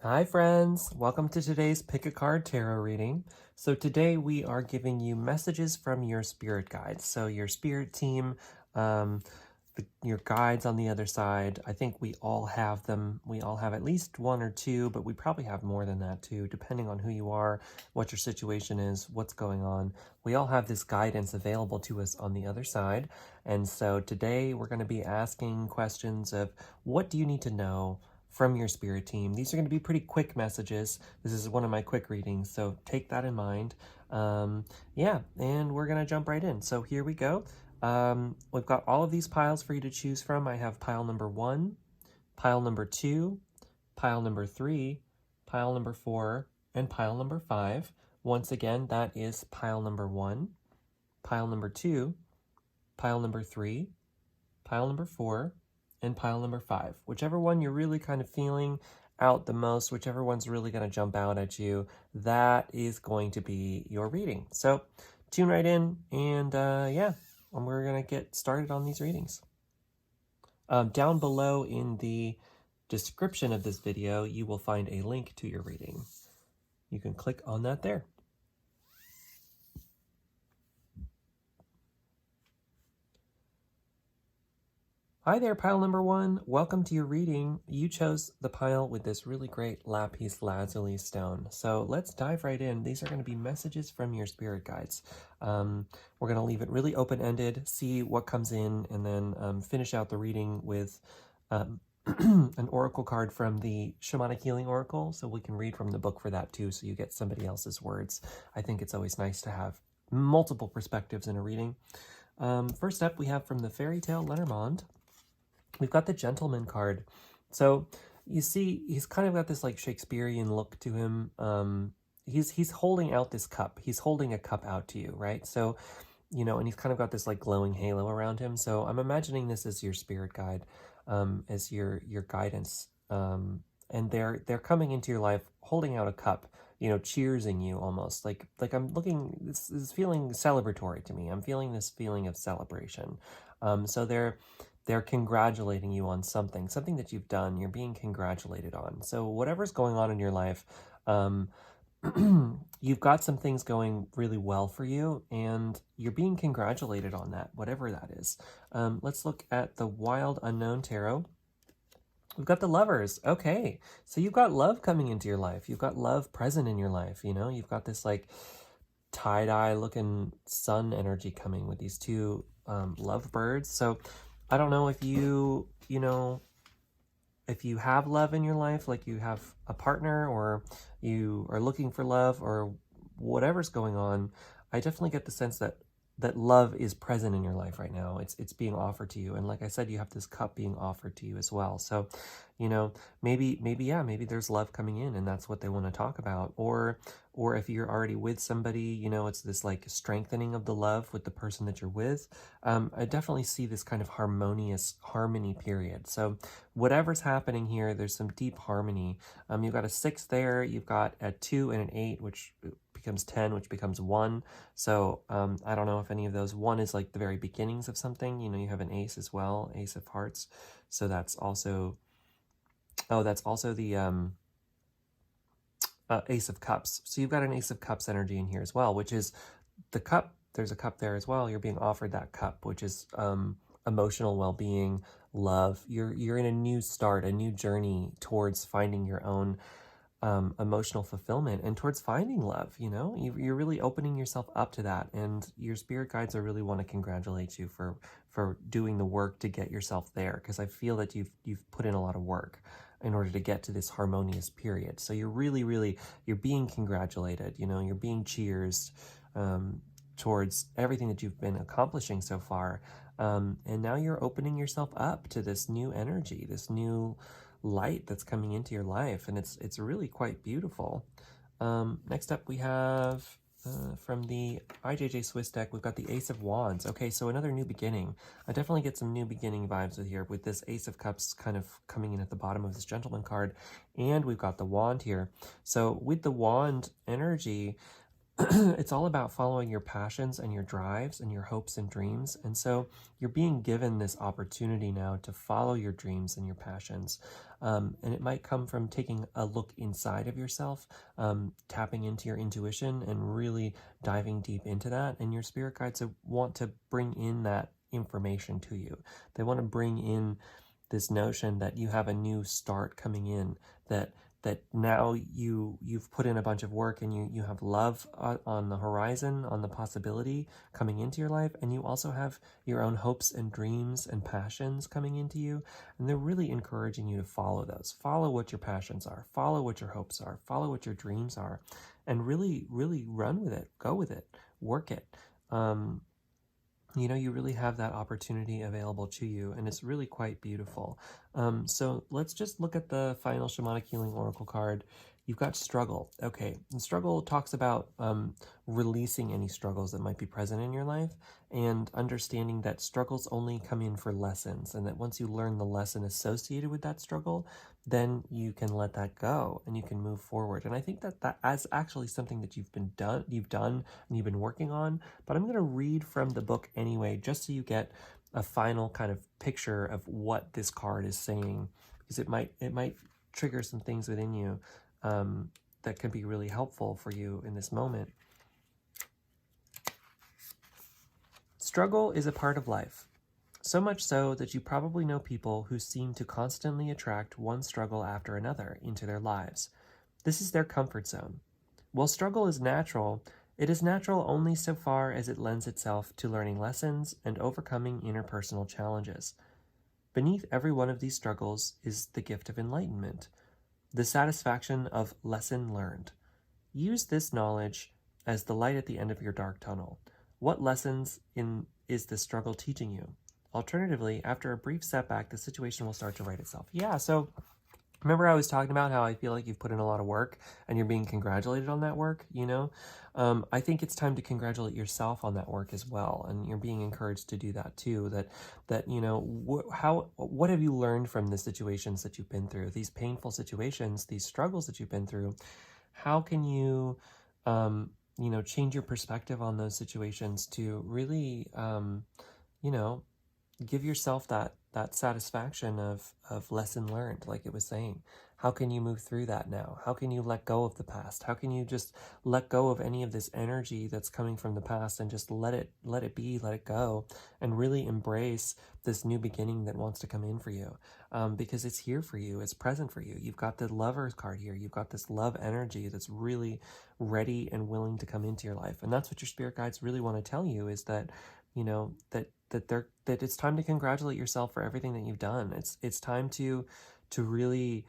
Hi friends, welcome to today's Pick a Card Tarot reading. So today we are giving you messages from your spirit guides. So your spirit team, your guides on the other side, I think we all have them. We all have at least one or two, but we probably have more than that too, depending on who you are, what your situation is, what's going on. We all have this guidance available to us on the other side. And so today we're going to be asking questions of what do you need to know from your spirit team. These are going to be pretty quick messages. This is one of my quick readings, so take that in mind. Yeah, and we're going to jump right in. So here we go. We've got all of these piles for you to choose from. I have pile number 1, pile number 2, pile number 3, pile number 4, and pile number 5. Once again, that is pile number 1, pile number 2, pile number 3, pile number 4, and pile number 5. Whichever one you're really kind of feeling out the most, whichever one's really going to jump out at you, that is going to be your reading. So tune right in, and yeah, we're going to get started on these readings. Down below in the description of this video, you will find a link to your reading. You can click on that there. Hi there, pile number 1. Welcome to your reading. You chose the pile with this really great lapis lazuli stone. So let's dive right in. These are going to be messages from your spirit guides. We're going to leave it really open-ended, see what comes in, and then finish out the reading with an oracle card from the Shamanic Healing Oracle, so we can read from the book for that too, so you get somebody else's words. I think it's always nice to have multiple perspectives in a reading. First up, we have from the Fairytale Lenormand. We've got the Gentleman card. So you see, he's kind of got this like Shakespearean look to him. He's holding out this cup. He's holding a cup out to you, right? So, you know, and he's kind of got this like glowing halo around him. So I'm imagining this as your spirit guide, as your guidance. And they're coming into your life holding out a cup, you know, cheersing you almost. Like I'm looking, this is feeling celebratory to me. I'm feeling this feeling of celebration. So they're congratulating you on something that you've done. You're being congratulated on. So whatever's going on in your life, you've got some things going really well for you, and you're being congratulated on that, whatever that is. Let's look at the Wild Unknown Tarot. We've got the Lovers. Okay, so you've got love coming into your life. You've got love present in your life, you know? You've got this like tie-dye looking sun energy coming with these two lovebirds. So I don't know if you know, if you have love in your life, like you have a partner or you are looking for love or whatever's going on, I definitely get the sense that love is present in your life right now. It's being offered to you. And like I said, you have this cup being offered to you as well. So, you know, maybe there's love coming in and that's what they want to talk about. Or if you're already with somebody, you know, it's this like strengthening of the love with the person that you're with. I definitely see this kind of harmony period. So whatever's happening here, there's some deep harmony. You've got a 6 there, you've got a 2 and an 8, which becomes 10, which becomes 1. So I don't know if any of those. 1 is like the very beginnings of something. You know, you have an ace as well, Ace of Hearts. So that's also, oh, that's also the Ace of Cups. So you've got an Ace of Cups energy in here as well, which is the cup. There's a cup there as well. You're being offered that cup, which is emotional well-being, love. You're in a new start, a new journey towards finding your own emotional fulfillment and towards finding love. You know, you're really opening yourself up to that, and your spirit guides are really want to congratulate you for doing the work to get yourself there, because I feel that you've put in a lot of work in order to get to this harmonious period. So you're really you're being congratulated, you know, you're being cheersed towards everything that you've been accomplishing so far, and now you're opening yourself up to this new energy, this new light that's coming into your life, and it's really quite beautiful. Next up we have from the IJJ Swiss deck, we've got the Ace of Wands. Okay, so another new beginning. I definitely get some new beginning vibes with here, with this Ace of Cups kind of coming in at the bottom of this Gentleman card, and we've got the Wand here. So with the Wand energy, it's all about following your passions and your drives and your hopes and dreams. And so you're being given this opportunity now to follow your dreams and your passions. And it might come from taking a look inside of yourself, tapping into your intuition and really diving deep into that. And your spirit guides want to bring in that information to you. They want to bring in this notion that you have a new start coming in, that now you've put in a bunch of work, and you have love on the horizon, on the possibility coming into your life, and you also have your own hopes and dreams and passions coming into you, and they're really encouraging you to follow those. Follow what your passions are, follow what your hopes are, follow what your dreams are, and really run with it, go with it, work it. You really have that opportunity available to you, and it's really quite beautiful. So let's just look at the final Shamanic Healing Oracle card. You've got struggle. Okay, and struggle talks about releasing any struggles that might be present in your life, and understanding that struggles only come in for lessons, and that once you learn the lesson associated with that struggle, then you can let that go and you can move forward. And I think that is actually something that you've done and you've been working on. But I'm going to read from the book anyway, just so you get a final kind of picture of what this card is saying, because it might trigger some things within you that can be really helpful for you in this moment. Struggle is a part of life. So much so that you probably know people who seem to constantly attract one struggle after another into their lives. This is their comfort zone. While struggle is natural, it is natural only so far as it lends itself to learning lessons and overcoming interpersonal challenges. Beneath every one of these struggles is the gift of enlightenment, the satisfaction of lesson learned. Use this knowledge as the light at the end of your dark tunnel. What lessons is this struggle teaching you? Alternatively, after a brief setback, the situation will start to right itself. Yeah, so remember I was talking about how I feel like you've put in a lot of work and you're being congratulated on that work, I think it's time to congratulate yourself on that work as well, and you're being encouraged to do that too. What have you learned from the situations that you've been through, these painful situations, these struggles that you've been through? How can you, change your perspective on those situations to really, give yourself that satisfaction of lesson learned, like it was saying? How can you move through that now? How can you let go of the past? How can you just let go of any of this energy that's coming from the past and just let it be, let it go, and really embrace this new beginning that wants to come in for you? Because it's here for you, it's present for you. You've got the Lover's card here. You've got this love energy that's really ready and willing to come into your life. And that's what your spirit guides really want to tell you, is that that it's time to congratulate yourself for everything that you've done. It's time to really,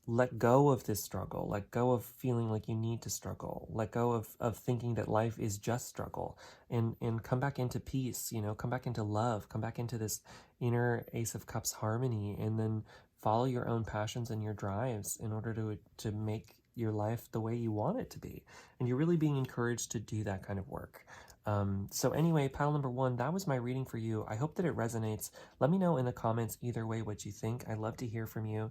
let go of this struggle, let go of feeling like you need to struggle, let go of thinking that life is just struggle, and come back into peace, come back into love, come back into this inner Ace of Cups harmony, and then follow your own passions and your drives in order to make your life the way you want it to be. And you're really being encouraged to do that kind of work. So anyway, pile number 1, that was my reading for you. I hope that it resonates. Let me know in the comments either way what you think. I love to hear from you.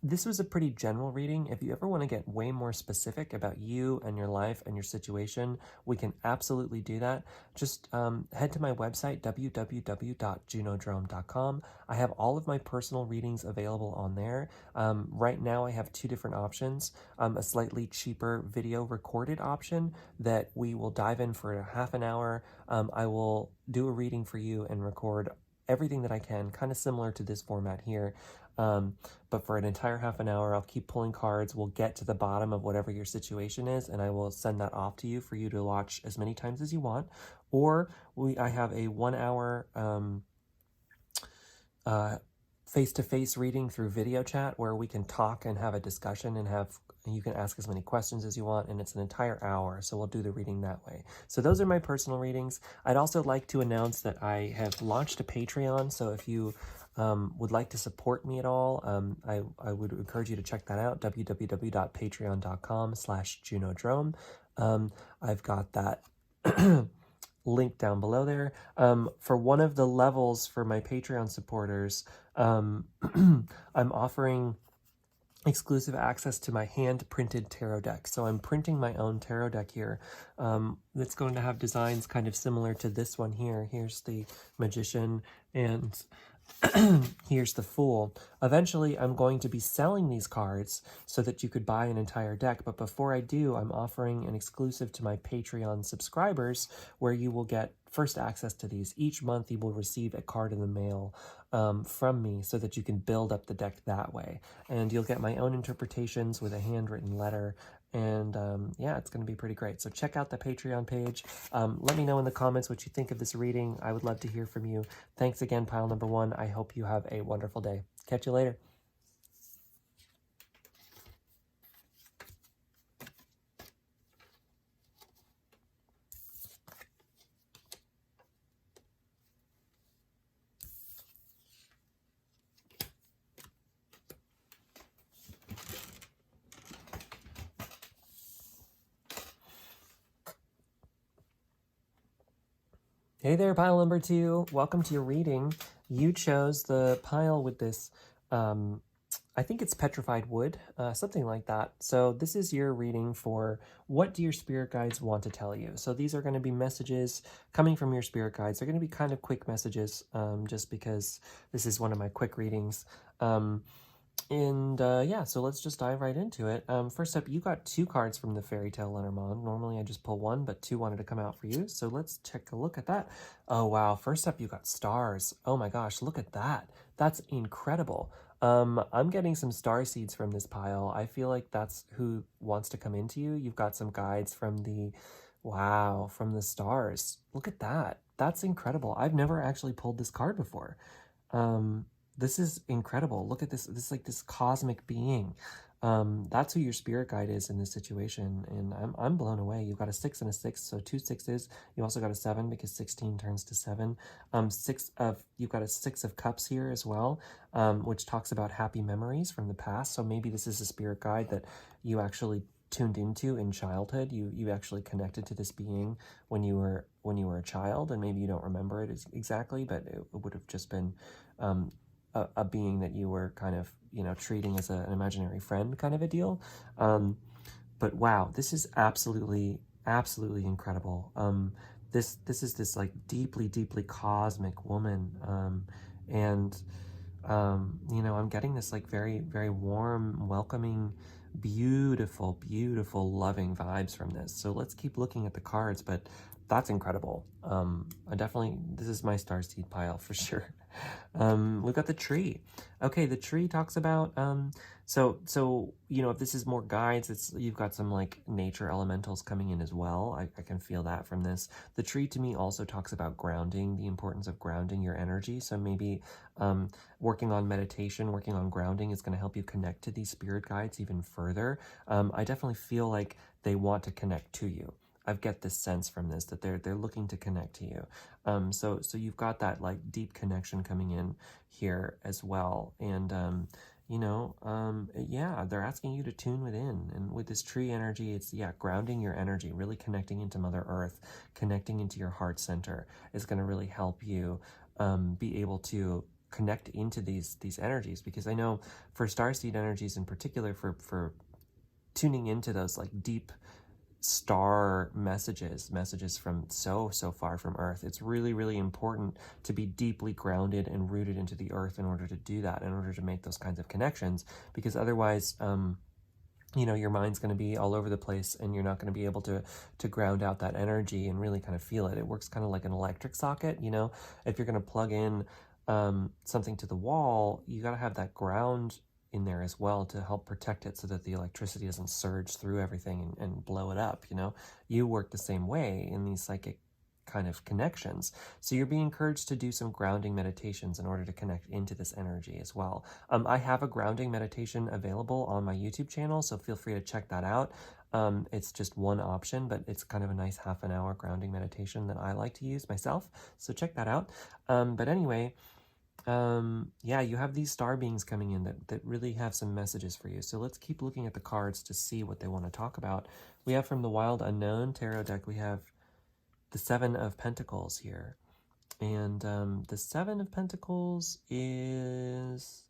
This was a pretty general reading. If you ever want to get way more specific about you and your life and your situation, we can absolutely do that. Just head to my website, www.junodrome.com. I have all of my personal readings available on there. Right now I have 2 different options. A slightly cheaper video recorded option that we will dive in for a half an hour. I will do a reading for you and record everything that I can, kind of similar to this format here. But for an entire half an hour, I'll keep pulling cards. We'll get to the bottom of whatever your situation is, and I will send that off to you for you to watch as many times as you want. Or I have a 1 hour face-to-face reading through video chat where we can talk and have a discussion and you can ask as many questions as you want, and it's an entire hour, so we'll do the reading that way. So those are my personal readings. I'd also like to announce that I have launched a Patreon, so if you would like to support me at all, I would encourage you to check that out, www.patreon.com/junodrome. I've got that link down below there. For one of the levels for my Patreon supporters, I'm offering exclusive access to my hand-printed tarot deck. So I'm printing my own tarot deck here. That's going to have designs kind of similar to this one here. Here's the Magician, and here's the Fool. Eventually, I'm going to be selling these cards so that you could buy an entire deck. But before I do, I'm offering an exclusive to my Patreon subscribers where you will get first access to these. Each month, you will receive a card in the mail from me so that you can build up the deck that way. And you'll get my own interpretations with a handwritten letter. And yeah, it's going to be pretty great. So check out the Patreon page. Let me know in the comments what you think of this reading. I would love to hear from you. Thanks again, pile number 1. I hope you have a wonderful day. Catch you later. Hey there, pile number 2. Welcome to your reading. You chose the pile with this, I think it's petrified wood, something like that. So this is your reading for what do your spirit guides want to tell you. So these are going to be messages coming from your spirit guides. They're going to be kind of quick messages, just because this is one of my quick readings. Yeah, so let's just dive right into it. First up, you got 2 cards from the Fairytale Lenormand. Normally I just pull 1, but 2 wanted to come out for you. So let's take a look at that. Oh, wow. First up, you got stars. Oh my gosh, look at that. That's incredible. I'm getting some star seeds from this pile. I feel like that's who wants to come into you. You've got some guides from the, wow, from the stars. Look at that. That's incredible. I've never actually pulled this card before. This is incredible. Look at this. This is like this cosmic being. That's who your spirit guide is in this situation, and I'm blown away. You've got a 6 and a 6, so 2 6s. You also got a 7 because 16 turns to 7. You've got a 6 of cups here as well, which talks about happy memories from the past. So maybe this is a spirit guide that you actually tuned into in childhood. You actually connected to this being when you were a child, and maybe you don't remember it exactly, but it would have just been a being that you were kind of, treating as an imaginary friend kind of a deal. But wow, this is absolutely, absolutely incredible. This is this like deeply, deeply cosmic woman. And I'm getting this like very, very warm, welcoming, beautiful, beautiful, loving vibes from this. So let's keep looking at the cards, but that's incredible. This is my starseed pile for sure. We've got the tree. Okay, the tree talks about, if this is more guides, you've got some like nature elementals coming in as well. I can feel that from this. The tree to me also talks about grounding, the importance of grounding your energy. So maybe working on meditation, working on grounding is going to help you connect to these spirit guides even further. I definitely feel like they want to connect to you. I get this sense from this that they're looking to connect to you. So you've got that like deep connection coming in here as well. And, yeah, they're asking you to tune within. And with this tree energy, it's, grounding your energy, really connecting into Mother Earth, connecting into your heart center is going to really help you be able to connect into these energies. Because I know for starseed energies in particular, for tuning into those like deep star messages from so far from Earth, it's really, really important to be deeply grounded and rooted into the Earth in order to do that, in order to make those kinds of connections, because otherwise your mind's going to be all over the place and you're not going to be able to ground out that energy and really kind of feel it. It works kind of like an electric socket. If you're going to plug in something to the wall, you got to have that ground in there as well to help protect it so that the electricity doesn't surge through everything and blow it up. You work the same way in these psychic kind of connections. So you're being encouraged to do some grounding meditations in order to connect into this energy as well. I have a grounding meditation available on my YouTube channel, so feel free to check that out. It's just one option, but it's kind of a nice half an hour grounding meditation that I like to use myself. So check that out. But anyway, you have these star beings coming in that really have some messages for you. So let's keep looking at the cards to see what they want to talk about. We have from the Wild Unknown Tarot deck, we have the 7 of Pentacles here. And the 7 of Pentacles is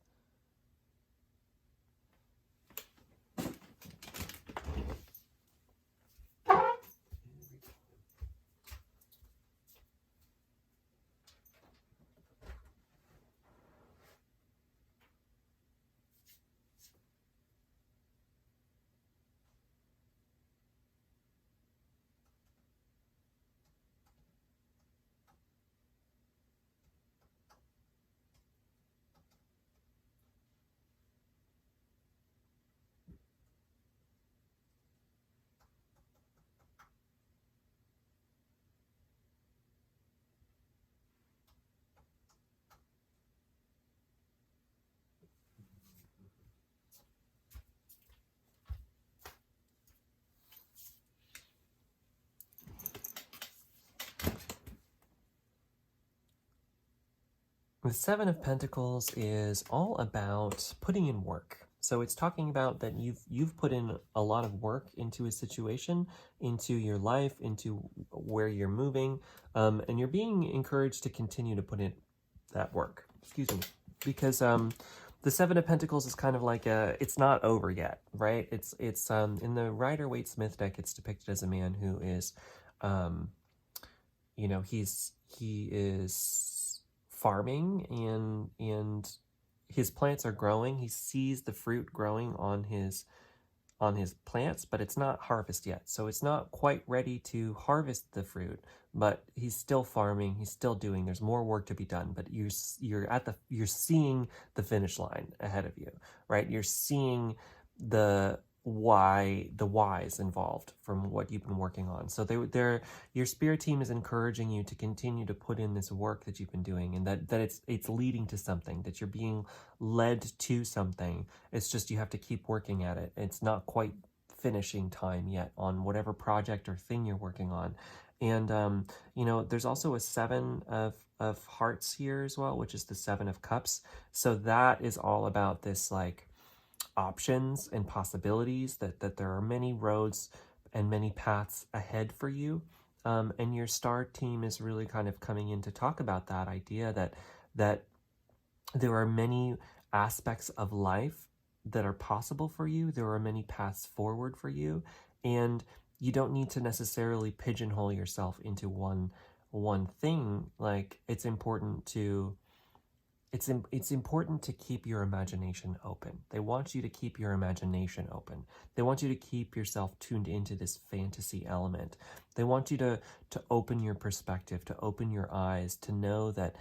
The Seven of Pentacles is all about putting in work. So it's talking about that you've put in a lot of work into a situation, into your life, into where you're moving, and you're being encouraged to continue to put in that work. Excuse me, because the Seven of Pentacles is kind of like it's not over yet, right? It's in the Rider-Waite-Smith deck, it's depicted as a man who is, you know, he is farming and his plants are growing. He sees the fruit growing on his plants, but it's not harvest yet. So it's not quite ready to harvest the fruit, but he's still farming, he's still doing, there's more work to be done, but you're seeing the finish line ahead of you, right? You're seeing the whys involved from what you've been working on. So your spirit team is encouraging you to continue to put in this work that you've been doing, and that it's leading to something, that you're being led to something. It's just you have to keep working at it. It's not quite finishing time yet on whatever project or thing you're working on. And you know, there's also a Seven of Hearts here as well, which is the Seven of Cups. So that is all about this like options and possibilities, that there are many roads and many paths ahead for you. And your star team is really kind of coming in to talk about that idea that there are many aspects of life that are possible for you. There are many paths forward for you, and you don't need to necessarily pigeonhole yourself into one thing. Like it's important to keep your imagination open. They want you to keep your imagination open. They want you to keep yourself tuned into this fantasy element. They want you to open your perspective, to open your eyes, to know that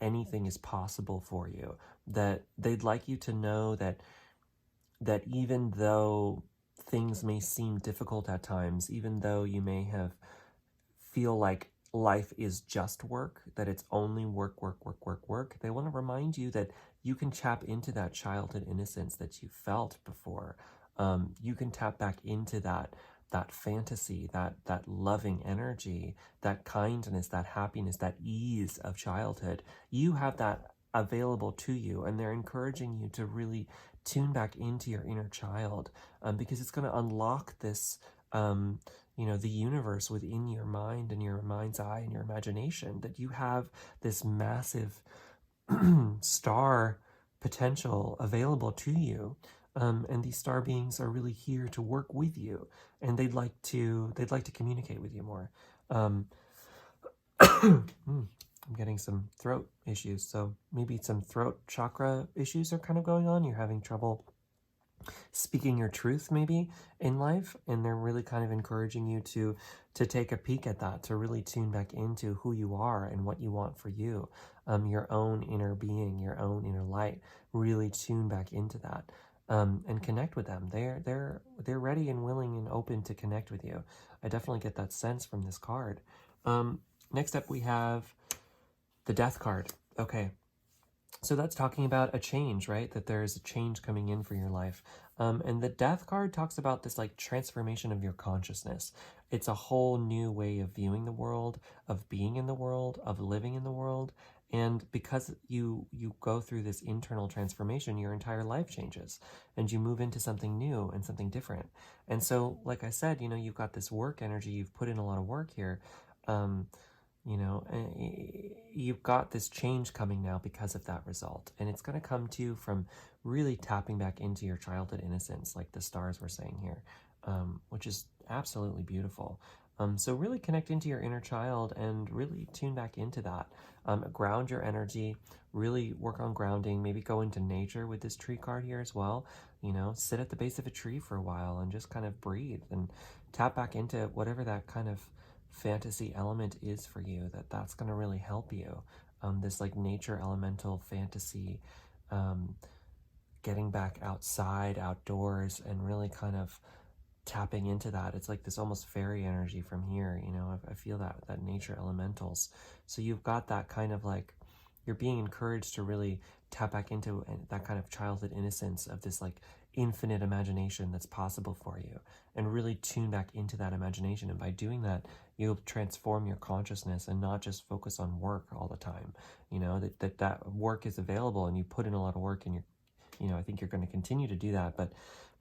anything is possible for you. That they'd like you to know that even though things may seem difficult at times, even though you may feel like life is just work, that it's only work, work, work, work, work, they want to remind you that you can tap into that childhood innocence that you felt before. You can tap back into that fantasy, that loving energy, that kindness, that happiness, that ease of childhood. You have that available to you, and they're encouraging you to really tune back into your inner child, because it's going to unlock this you know, the universe within your mind and your mind's eye and your imagination, that you have this massive star potential available to you. And these star beings are really here to work with you, and they'd like to communicate with you more. I'm getting some throat issues, so maybe some throat chakra issues are kind of going on. You're having trouble speaking your truth maybe in life, and they're really kind of encouraging you to take a peek at that, to really tune back into who you are and what you want for you, your own inner being, your own inner light. Really tune back into that, and connect with them. They're ready and willing and open to connect with you. I definitely get that sense from this card. Next up we have the Death card. Okay, so that's talking about a change, right? That there is a change coming in for your life. And the Death card talks about this like transformation of your consciousness. It's a whole new way of viewing the world, of being in the world, of living in the world. And because you go through this internal transformation, your entire life changes, and you move into something new and something different. And so, like I said, you know, you've got this work energy, you've put in a lot of work here. You know, you've got this change coming now because of that result. And it's going to come to you from really tapping back into your childhood innocence, like the stars were saying here, which is absolutely beautiful. So really connect into your inner child and really tune back into that. Ground your energy, really work on grounding, maybe go into nature with this tree card here as well. You know, sit at the base of a tree for a while and just kind of breathe and tap back into whatever that kind of fantasy element is for you, that's going to really help you. This like nature elemental fantasy, getting back outside, outdoors, and really kind of tapping into that. It's like this almost fairy energy from here, you know. I feel that nature elementals. So you've got that kind of like, you're being encouraged to really tap back into that kind of childhood innocence, of this like infinite imagination that's possible for you, and really tune back into that imagination. And by doing that, you'll transform your consciousness and not just focus on work all the time. You know, that work is available, and you put in a lot of work, and I think you're going to continue to do that, but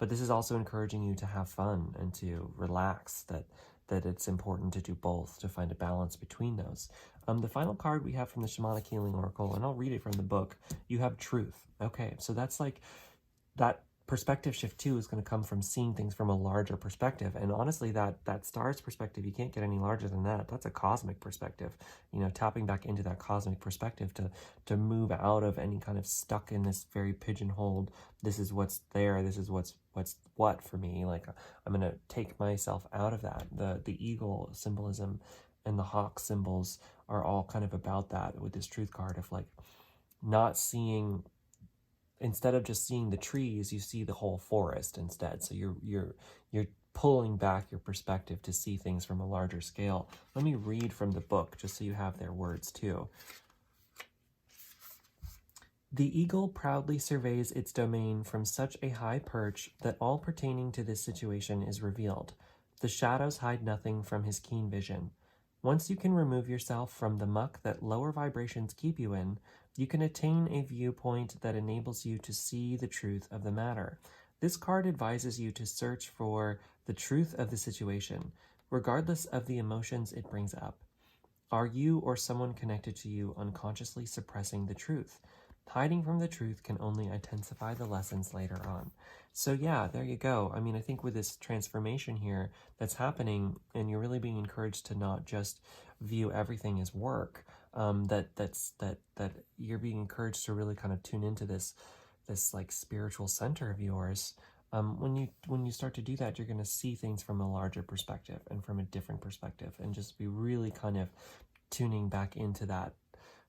this is also encouraging you to have fun and to relax, that it's important to do both, to find a balance between those. The final card we have from the Shamanic Healing Oracle, and I'll read it from the book, you have truth. Okay, so that's like, that perspective shift too is going to come from seeing things from a larger perspective. And honestly, that star's perspective, you can't get any larger than that. That's a cosmic perspective, tapping back into that cosmic perspective to move out of any kind of stuck in this very pigeonholed, this is what's there, this is what's what for me. Like, I'm going to take myself out of that. The eagle symbolism and the hawk symbols are all kind of about that with this truth card of like not seeing, instead of just seeing the trees, you see the whole forest instead. So you're pulling back your perspective to see things from a larger scale. Let me read from the book just so you have their words too. The eagle proudly surveys its domain from such a high perch that all pertaining to this situation is revealed. The shadows hide nothing from his keen vision. Once you can remove yourself from the muck that lower vibrations keep you in, you can attain a viewpoint that enables you to see the truth of the matter. This card advises you to search for the truth of the situation, regardless of the emotions it brings up. Are you or someone connected to you unconsciously suppressing the truth? Hiding from the truth can only intensify the lessons later on. So yeah, there you go. I mean, I think with this transformation here that's happening, and you're really being encouraged to not just view everything as work, that you're being encouraged to really kind of tune into this like spiritual center of yours. When you start to do that, you're going to see things from a larger perspective and from a different perspective, and just be really kind of tuning back into that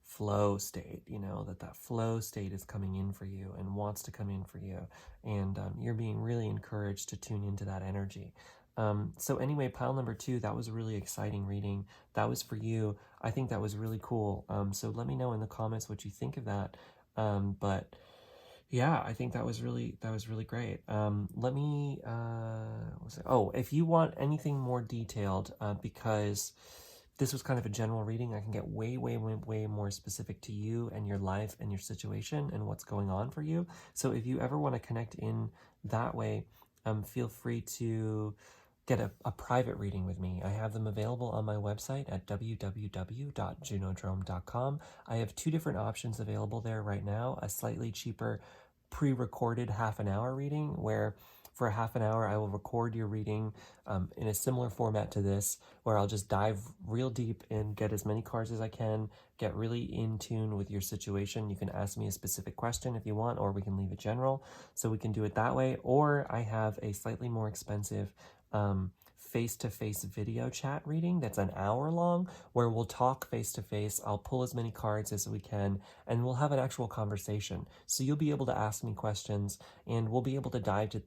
flow state, that flow state is coming in for you and wants to come in for you, and you're being really encouraged to tune into that energy. So anyway, pile number 2, that was a really exciting reading. That was for you. I think that was really cool. So let me know in the comments what you think of that. But yeah, I think that was really great. Let me, if you want anything more detailed, because this was kind of a general reading, I can get way more specific to you and your life and your situation and what's going on for you. So if you ever want to connect in that way, feel free to get a private reading with me. I have them available on my website at www.junodrome.com. I have 2 different options available there right now. A slightly cheaper pre-recorded half-an-hour reading, where for a half an hour I will record your reading in a similar format to this, where I'll just dive real deep and get as many cards as I can, get really in tune with your situation. You can ask me a specific question if you want, or we can leave it general. So we can do it that way. Or I have a slightly more expensive face-to-face video chat reading that's an hour long, where we'll talk face-to-face. I'll pull as many cards as we can, and we'll have an actual conversation. So you'll be able to ask me questions, and we'll be able to dive to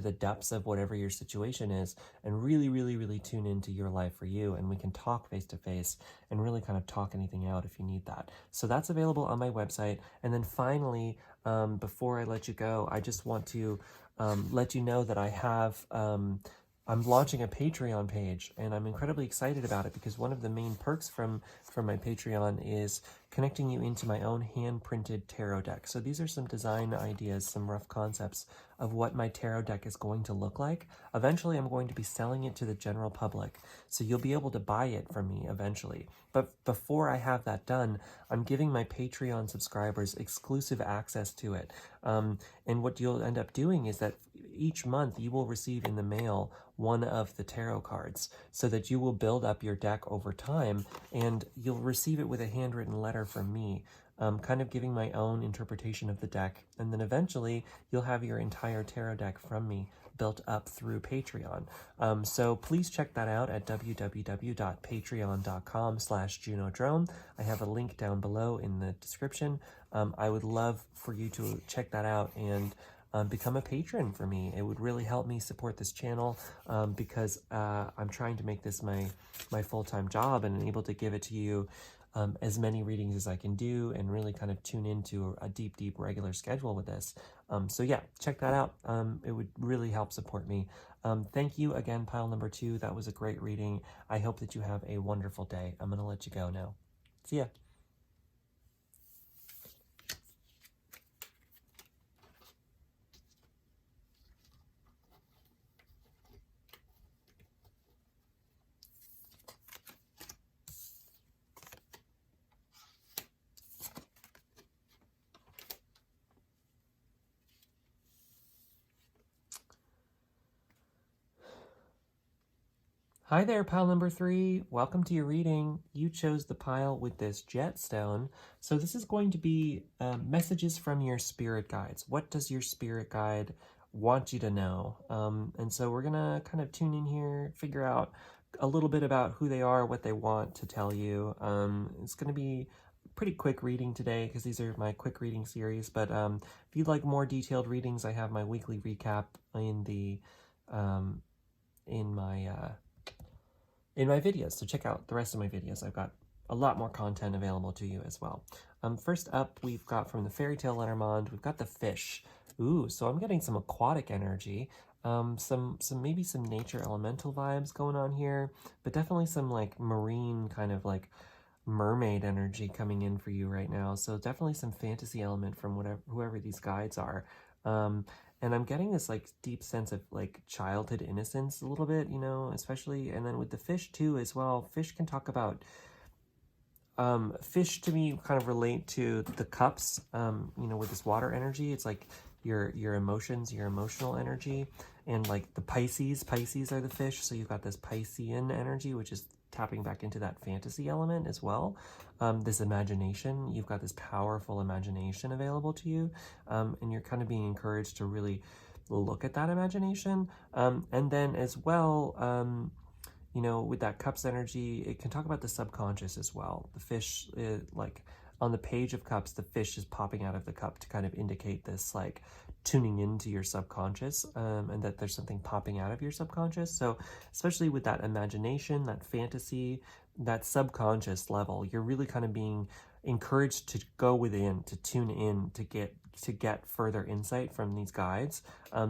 the depths of whatever your situation is, and really tune into your life for you, and we can talk face-to-face and really kind of talk anything out if you need that. So that's available on my website. And then finally, before I let you go, I just want to let you know that I have I'm launching a Patreon page, and I'm incredibly excited about it, because one of the main perks from my Patreon is connecting you into my own hand-printed tarot deck. So these are some design ideas, some rough concepts of what my tarot deck is going to look like. Eventually, I'm going to be selling it to the general public, so you'll be able to buy it from me eventually. But before I have that done, I'm giving my Patreon subscribers exclusive access to it. And what you'll end up doing is that each month you will receive in the mail one of the tarot cards, so that you will build up your deck over time, and you'll receive it with a handwritten letter from me, kind of giving my own interpretation of the deck. And then eventually you'll have your entire tarot deck from me built up through Patreon. So please check that out at www.patreon.com/junodrome. I have a link down below in the description. I would love for you to check that out and become a patron for me. It would really help me support this channel, because I'm trying to make this my full-time job, and able to give it to you as many readings as I can do and really kind of tune into a deep, regular schedule with this. So yeah, check that out. It would really help support me. Thank you again, pile number 2. That was a great reading. I hope that you have a wonderful day. I'm going to let you go now. See ya. Hi there, pile number 3. Welcome to your reading. You chose the pile with this jetstone. So this is going to be messages from your spirit guides. What does your spirit guide want you to know? And so we're going to kind of tune in here, figure out a little bit about who they are, what they want to tell you. It's going to be a pretty quick reading today because these are my quick reading series. But if you'd like more detailed readings, I have my weekly recap in the in my videos, so check out the rest of my videos. I've got a lot more content available to you as well. First up, we've got from the Fairytale Lenormand, we've got the fish. Ooh, so I'm getting some aquatic energy, maybe some nature elemental vibes going on here, but definitely some like marine kind of like mermaid energy coming in for you right now. So definitely some fantasy element from whoever these guides are. And I'm getting this like deep sense of like childhood innocence a little bit, you know, especially, and then with the fish too as well. Fish can talk about, fish to me kind of relate to the cups, you know, with this water energy. It's like your emotions, your emotional energy, and like the Pisces are the fish. So you've got this Piscean energy, which is tapping back into that fantasy element as well. This imagination, you've got this powerful imagination available to you, and you're kind of being encouraged to really look at that imagination. And then as well, you know, with that cups energy, it can talk about the subconscious as well. The fish, like on the page of cups, the fish is popping out of the cup to kind of indicate this like tuning into your subconscious, and that there's something popping out of your subconscious. So especially with that imagination, that fantasy, that subconscious level, you're really kind of being encouraged to go within, to tune in, to get further insight from these guides.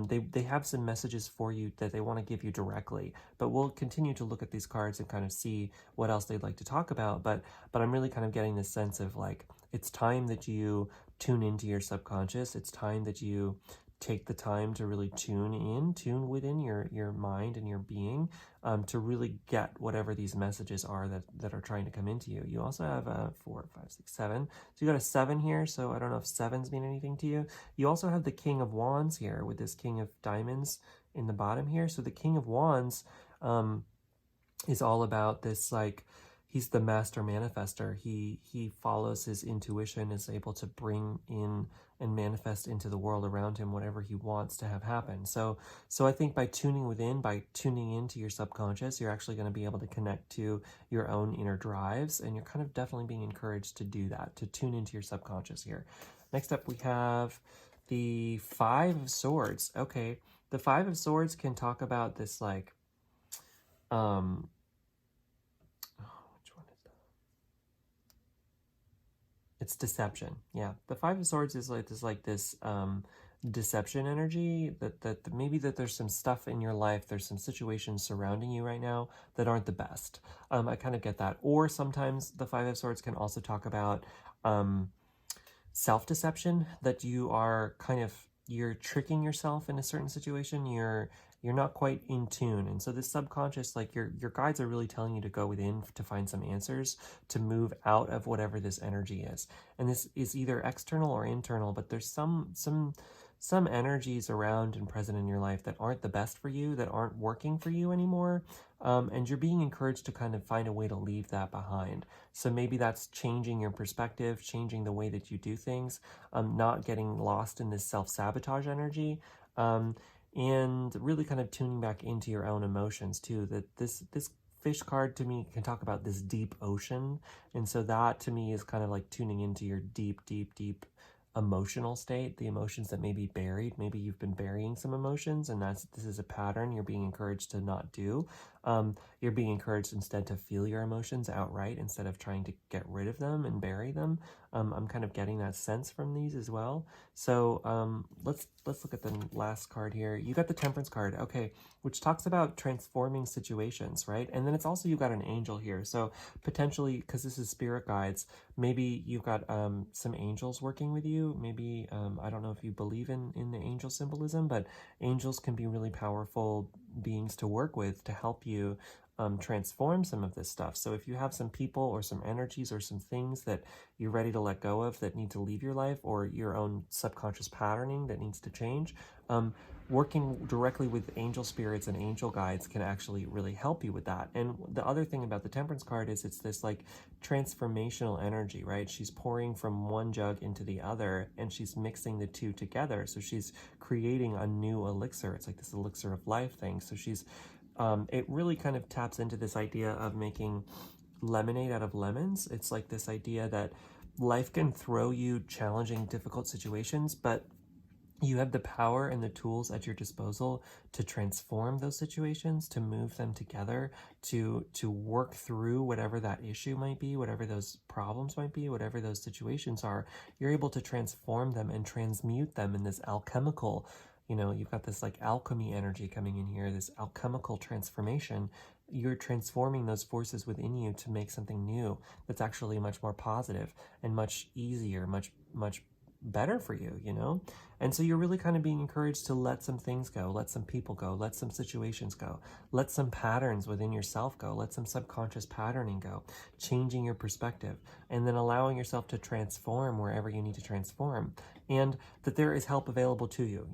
They have some messages for you that they want to give you directly, but we'll continue to look at these cards and kind of see what else they'd like to talk about. But I'm really kind of getting this sense of like, it's time that you tune into your subconscious. It's time that you take the time to really tune within your mind and your being, to really get whatever these messages are that are trying to come into you. You also have 4, 5, 6, 7. So you got a 7 here. So I don't know if 7s mean anything to you. You also have the King of Wands here with this King of Diamonds in the bottom here. So the King of Wands is all about this, like, he's the master manifester. He follows his intuition, is able to bring in and manifest into the world around him whatever he wants to have happen. So I think by tuning within, by tuning into your subconscious, you're actually going to be able to connect to your own inner drives, and you're kind of definitely being encouraged to do that, to tune into your subconscious here. Next up, we have the 5 of Swords. Okay, the 5 of Swords can talk about this, like, it's deception. Yeah, the 5 of Swords is like this deception energy, that maybe that there's some stuff in your life, there's some situations surrounding you right now that aren't the best. I kind of get that. Or sometimes the 5 of Swords can also talk about self-deception, that you are kind of, you're tricking yourself in a certain situation, you're not quite in tune. And so this subconscious, like your guides are really telling you to go within to find some answers, to move out of whatever this energy is. And this is either external or internal, but there's some energies around and present in your life that aren't the best for you, that aren't working for you anymore. And you're being encouraged to kind of find a way to leave that behind. So maybe that's changing your perspective, changing the way that you do things, not getting lost in this self-sabotage energy, and really kind of tuning back into your own emotions too. That this fish card to me can talk about this deep ocean. And so that to me is kind of like tuning into your deep emotional state, the emotions that may be buried. Maybe you've been burying some emotions, and this is a pattern you're being encouraged to not do. You're being encouraged instead to feel your emotions outright instead of trying to get rid of them and bury them. I'm kind of getting that sense from these as well. So let's look at the last card here. You got the Temperance card, okay, which talks about transforming situations, right? And then it's also, you got an angel here. So potentially, because this is spirit guides, maybe you've got some angels working with you. Maybe, I don't know if you believe in the angel symbolism, but angels can be really powerful beings to work with to help you transform some of this stuff. So if you have some people or some energies or some things that you're ready to let go of that need to leave your life, or your own subconscious patterning that needs to change, working directly with angel spirits and angel guides can actually really help you with that. And the other thing about the Temperance card is it's this like transformational energy, right? She's pouring from one jug into the other, and she's mixing the two together. So she's creating a new elixir. It's like this elixir of life thing. So she's it really kind of taps into this idea of making lemonade out of lemons. It's like this idea that life can throw you challenging, difficult situations, but you have the power and the tools at your disposal to transform those situations, to move them together, to work through whatever that issue might be, whatever those problems might be, whatever those situations are. You're able to transform them and transmute them in this alchemical, you've got this like alchemy energy coming in here, this alchemical transformation. You're transforming those forces within you to make something new that's actually much more positive and much easier, much better for you, And so you're really kind of being encouraged to let some things go, let some people go, let some situations go, let some patterns within yourself go, let some subconscious patterning go, changing your perspective, and then allowing yourself to transform wherever you need to transform. And that there is help available to you,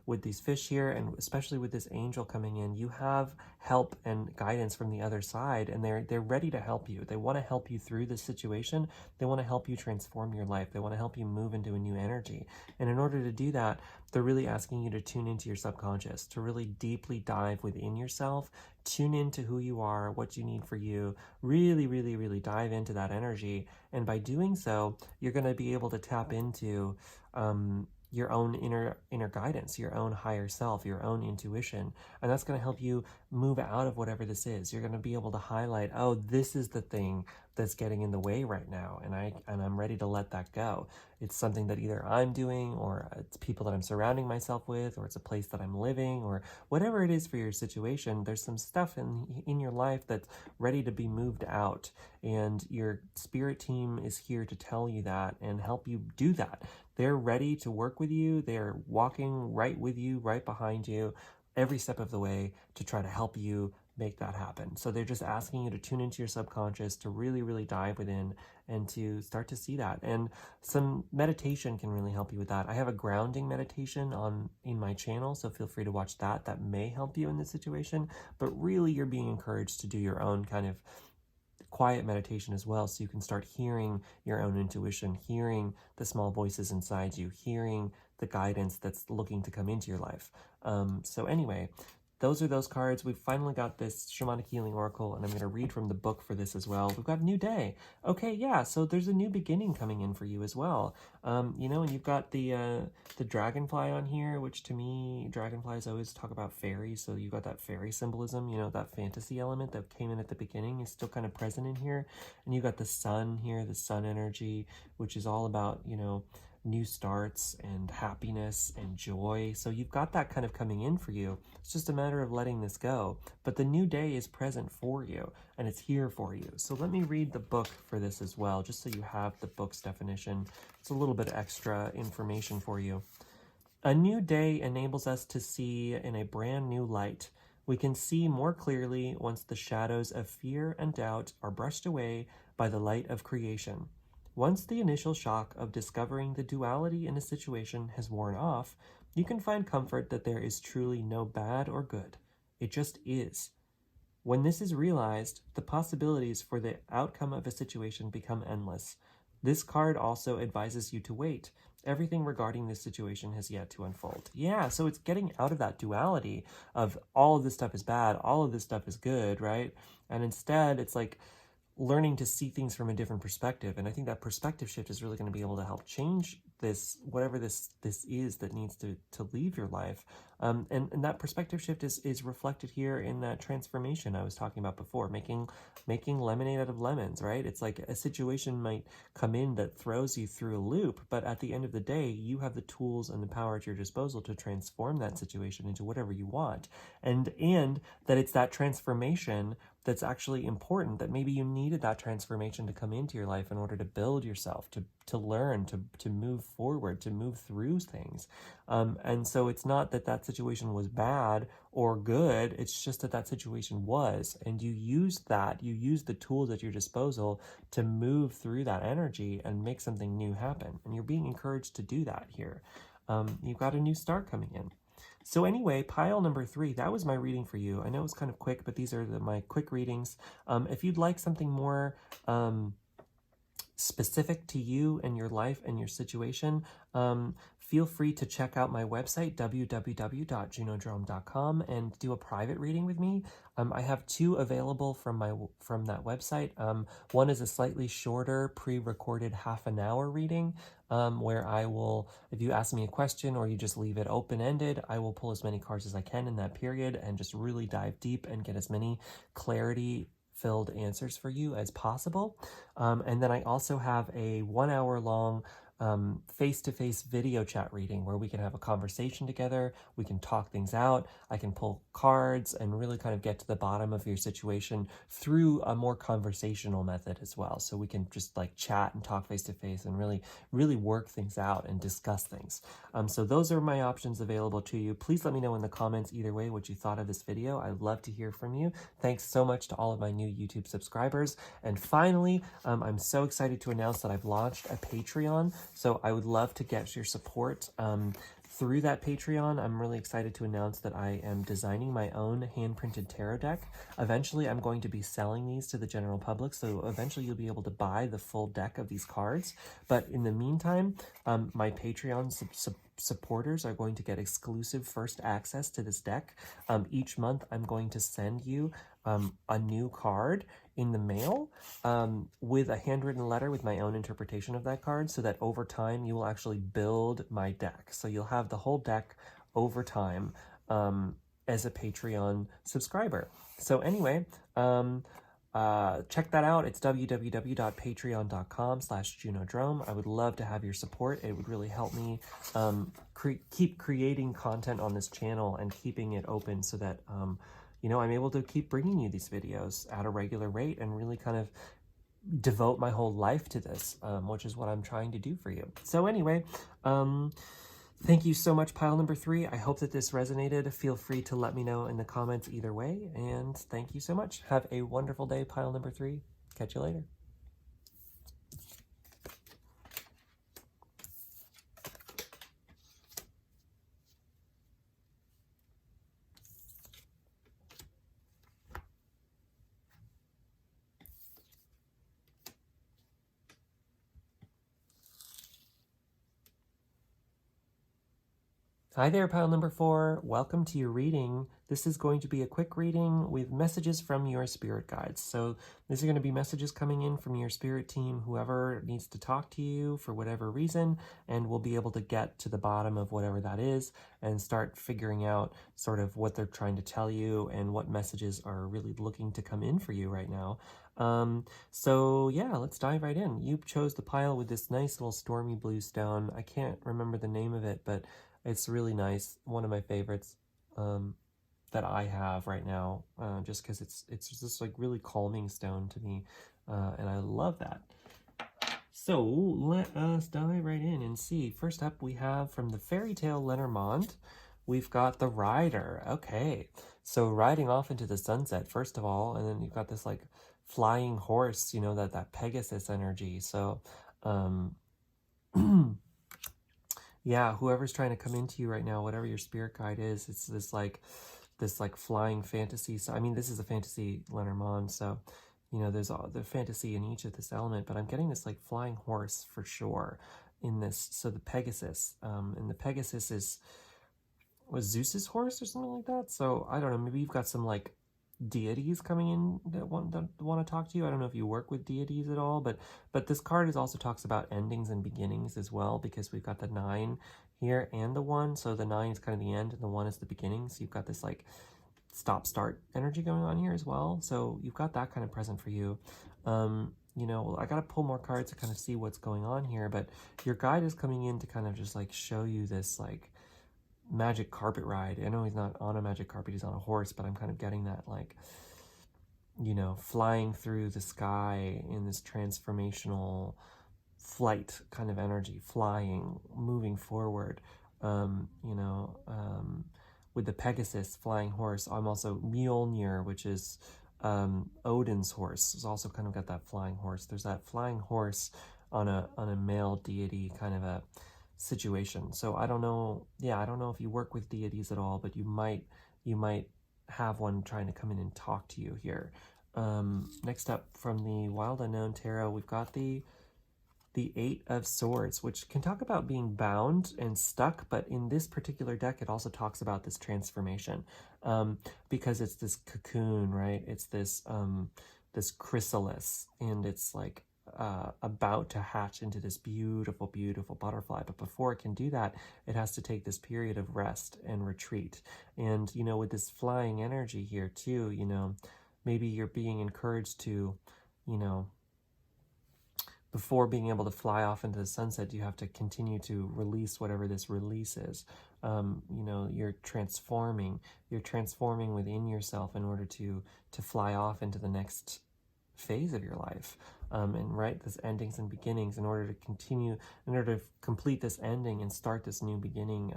with these fish here, and especially with this angel coming in, you have help and guidance from the other side, and they're ready to help you. They want to help you through this situation. They want to help you transform your life. They want to help you move into a new energy. And in order to do that, they're really asking you to tune into your subconscious, to really deeply dive within yourself, tune into who you are, what you need for you, really, really, really dive into that energy. And by doing so, you're going to be able to tap into your own inner guidance, your own higher self, your own intuition. And that's going to help you move out of whatever this is. You're going to be able to highlight, oh, this is the thing that's getting in the way right now, and I'm ready to let that go. It's something that either I'm doing, or it's people that I'm surrounding myself with, or it's a place that I'm living, or whatever it is for your situation. There's some stuff in your life that's ready to be moved out, and your spirit team is here to tell you that and help you do that. They're ready to work with you. They're walking right with you, right behind you, every step of the way to try to help you make that happen. So they're just asking you to tune into your subconscious, to really, really dive within, and to start to see that. And some meditation can really help you with that. I have a grounding meditation in my channel, so feel free to watch that. That may help you in this situation. But really, you're being encouraged to do your own kind of quiet meditation as well, so you can start hearing your own intuition, hearing the small voices inside you, hearing the guidance that's looking to come into your life. So anyway, those are those cards. We've finally got this Shamanic Healing Oracle, and I'm going to read from the book for this as well. We've got a new day. Okay, yeah, so there's a new beginning coming in for you as well. And you've got the dragonfly on here, which to me, dragonflies always talk about fairies, so you've got that fairy symbolism, that fantasy element that came in at the beginning is still kind of present in here. And you've got the sun here, the sun energy, which is all about, new starts and happiness and joy. So you've got that kind of coming in for you. It's just a matter of letting this go. But the new day is present for you, and it's here for you. So let me read the book for this as well, just so you have the book's definition. It's a little bit extra information for you. A new day enables us to see in a brand new light. We can see more clearly once the shadows of fear and doubt are brushed away by the light of creation. Once the initial shock of discovering the duality in a situation has worn off, you can find comfort that there is truly no bad or good. It just is. When this is realized, the possibilities for the outcome of a situation become endless. This card also advises you to wait. Everything regarding this situation has yet to unfold. Yeah, so it's getting out of that duality of all of this stuff is bad, all of this stuff is good, right? And instead, it's like learning to see things from a different perspective. And I think that perspective shift is really going to be able to help change whatever this is that needs to leave your life. And that perspective shift is reflected here in that transformation I was talking about before, making lemonade out of lemons, right? It's like a situation might come in that throws you through a loop, but at the end of the day, you have the tools and the power at your disposal to transform that situation into whatever you want. And that it's that transformation that's actually important, that maybe you needed that transformation to come into your life in order to build yourself, to learn, to move forward, to move through things. And so it's not that that situation was bad or good, it's just that that situation was, and you used the tools at your disposal to move through that energy and make something new happen. And you're being encouraged to do that here. You've got a new start coming in. So anyway, pile number 3, that was my reading for you. I know it was kind of quick, but these are my quick readings. If you'd like something more specific to you and your life and your situation, feel free to check out my website, www.junodrome.com, and do a private reading with me. I have 2 available from that website. One is a slightly shorter pre-recorded half-an-hour reading, where I will, if you ask me a question or you just leave it open-ended, I will pull as many cards as I can in that period and just really dive deep and get as many clarity-filled answers for you as possible. And then I also have a 1-hour-long face-to-face video chat reading where we can have a conversation together, we can talk things out, I can pull cards and really kind of get to the bottom of your situation through a more conversational method as well. So we can just like chat and talk face-to-face and really work things out and discuss things. So those are my options available to you. Please let me know in the comments either way what you thought of this video. I'd love to hear from you. Thanks so much to all of my new YouTube subscribers. And finally, I'm so excited to announce that I've launched a Patreon. So I would love to get your support through that Patreon. I'm really excited to announce that I am designing my own hand-printed tarot deck. Eventually, I'm going to be selling these to the general public, so eventually you'll be able to buy the full deck of these cards. But in the meantime, my Patreon supporters are going to get exclusive first access to this deck. Each month, I'm going to send you a new card in the mail with a handwritten letter with my own interpretation of that card, so that over time you will actually build my deck. So you'll have the whole deck over time as a Patreon subscriber. So anyway, check that out. It's www.patreon.com/Junodrome. I would love to have your support. It would really help me keep creating content on this channel and keeping it open so that I'm able to keep bringing you these videos at a regular rate and really kind of devote my whole life to this, which is what I'm trying to do for you. So anyway, thank you so much, pile number 3. I hope that this resonated. Feel free to let me know in the comments either way. And thank you so much. Have a wonderful day, pile number 3. Catch you later. Hi there, pile number 4. Welcome to your reading. This is going to be a quick reading with messages from your spirit guides. So these are going to be messages coming in from your spirit team, whoever needs to talk to you for whatever reason, and we'll be able to get to the bottom of whatever that is and start figuring out sort of what they're trying to tell you and what messages are really looking to come in for you right now. So yeah, let's dive right in. You chose the pile with this nice little stormy blue stone. I can't remember the name of it, but it's really nice. One of my favorites that I have right now, just because it's just this like really calming stone to me, and I love that. So let us dive right in and see. First up, we have from the Fairytale Lenormand, we've got the Rider. Okay, so riding off into the sunset, first of all, and then you've got this like flying horse, that Pegasus energy. So yeah, whoever's trying to come into you right now, whatever your spirit guide is, it's this like flying fantasy. So I mean, this is a fantasy Lenormand, so there's all the fantasy in each of this element, but I'm getting this like flying horse for sure in this. So the Pegasus, and the Pegasus was Zeus's horse or something like that. So I don't know, maybe you've got some like deities coming in that want to talk to you. I don't know if you work with deities at all, but this card is also talks about endings and beginnings as well, because we've got the 9 here and the 1. So the 9 is kind of the end and the 1 is the beginning. So you've got this like stop start energy going on here as well. So you've got that kind of present for you. You know, I got to pull more cards to kind of see what's going on here, but your guide is coming in to kind of just like show you this like magic carpet ride. I know he's not on a magic carpet, he's on a horse, but I'm kind of getting that like, you know, flying through the sky in this transformational flight kind of energy, flying, moving forward. You know, with the Pegasus flying horse, I'm also Mjolnir, which is Odin's horse. It's also kind of got that flying horse. There's that flying horse on a male deity kind of a situation. So I don't know. Yeah, I don't know if you work with deities at all, but you might have one trying to come in and talk to you here. Next up from the Wild Unknown Tarot, we've got the 8 of Swords, which can talk about being bound and stuck, but in this particular deck, it also talks about this transformation, because it's this cocoon, right? It's this this chrysalis, and it's like about to hatch into this beautiful, beautiful butterfly. But before it can do that, it has to take this period of rest and retreat. And, you know, with this flying energy here too, you know, maybe you're being encouraged to, you know, before being able to fly off into the sunset, you have to continue to release whatever this release is. You know, you're transforming within yourself in order to fly off into the next phase of your life. And right, this endings and beginnings, in order to complete this ending and start this new beginning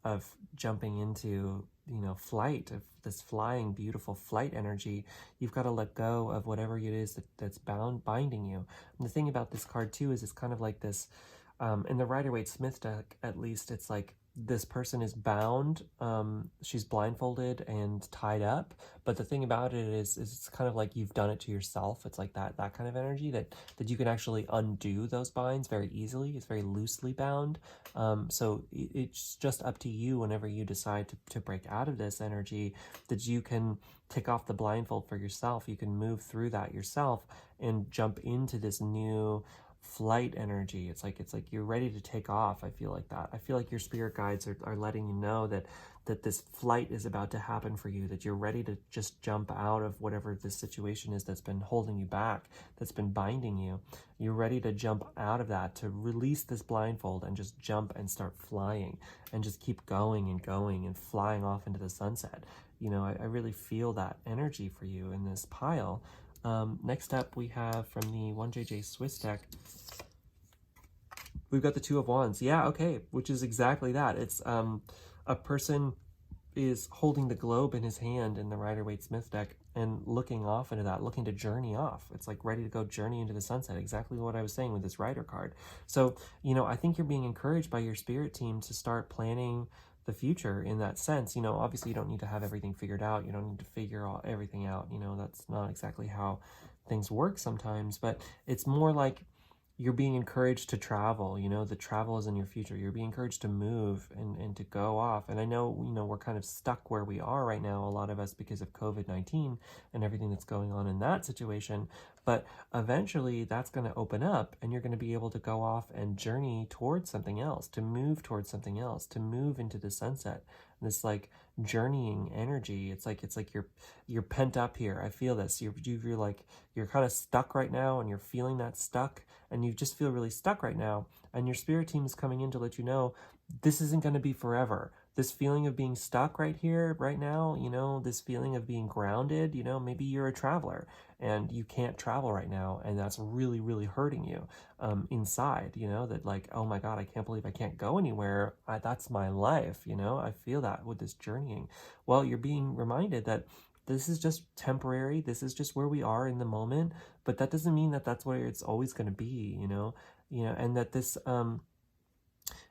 of jumping into, you know, flight, of this flying, beautiful flight energy, you've got to let go of whatever it is that's binding you. And the thing about this card too is it's kind of like this, in the Rider-Waite-Smith deck, at least, it's like this person is bound, she's blindfolded and tied up, but the thing about it is it's kind of like you've done it to yourself. It's like that kind of energy that you can actually undo those binds very easily. It's very loosely bound. So it's just up to you whenever you decide to break out of this energy, that you can take off the blindfold for yourself. You can move through that yourself and jump into this new flight energy. It's like you're ready to take off. I feel like that. I feel like your spirit guides are letting you know that this flight is about to happen for you, that you're ready to just jump out of whatever this situation is that's been holding you back, that's been binding you. You're ready to jump out of that, to release this blindfold and just jump and start flying and just keep going and flying off into the sunset. You know, I really feel that energy for you in this pile. Next up, we have from the 1JJ Swiss deck, we've got the 2 of Wands. Yeah, okay, which is exactly that. It's a person is holding the globe in his hand in the Rider-Waite-Smith deck and looking off into that, looking to journey off. It's like ready to go journey into the sunset, exactly what I was saying with this Rider card. So, you know, I think you're being encouraged by your spirit team to start planning the future in that sense. You know, obviously you don't need to have everything figured out. You don't need to figure everything out. You know, that's not exactly how things work sometimes, but it's more like you're being encouraged to travel. You know, the travel is in your future. You're being encouraged to move and to go off. And I know, you know, we're kind of stuck where we are right now, a lot of us, because of COVID-19 and everything that's going on in that situation. But eventually that's going to open up and you're going to be able to go off and journey towards something else, to move towards something else, to move into the sunset. This like journeying energy. It's like you're pent up here. I feel this. You're kind of stuck right now, and you're feeling that stuck, and you just feel really stuck right now. And your spirit team is coming in to let you know this isn't going to be forever. This feeling of being stuck right here, right now, you know, this feeling of being grounded, you know, maybe you're a traveler and you can't travel right now, and that's really, really hurting you inside, you know, that like, oh my God, I can't believe I can't go anywhere. That's my life, you know, I feel that with this journeying. Well, you're being reminded that this is just temporary. This is just where we are in the moment, but that doesn't mean that that's where it's always going to be, you know, and that this,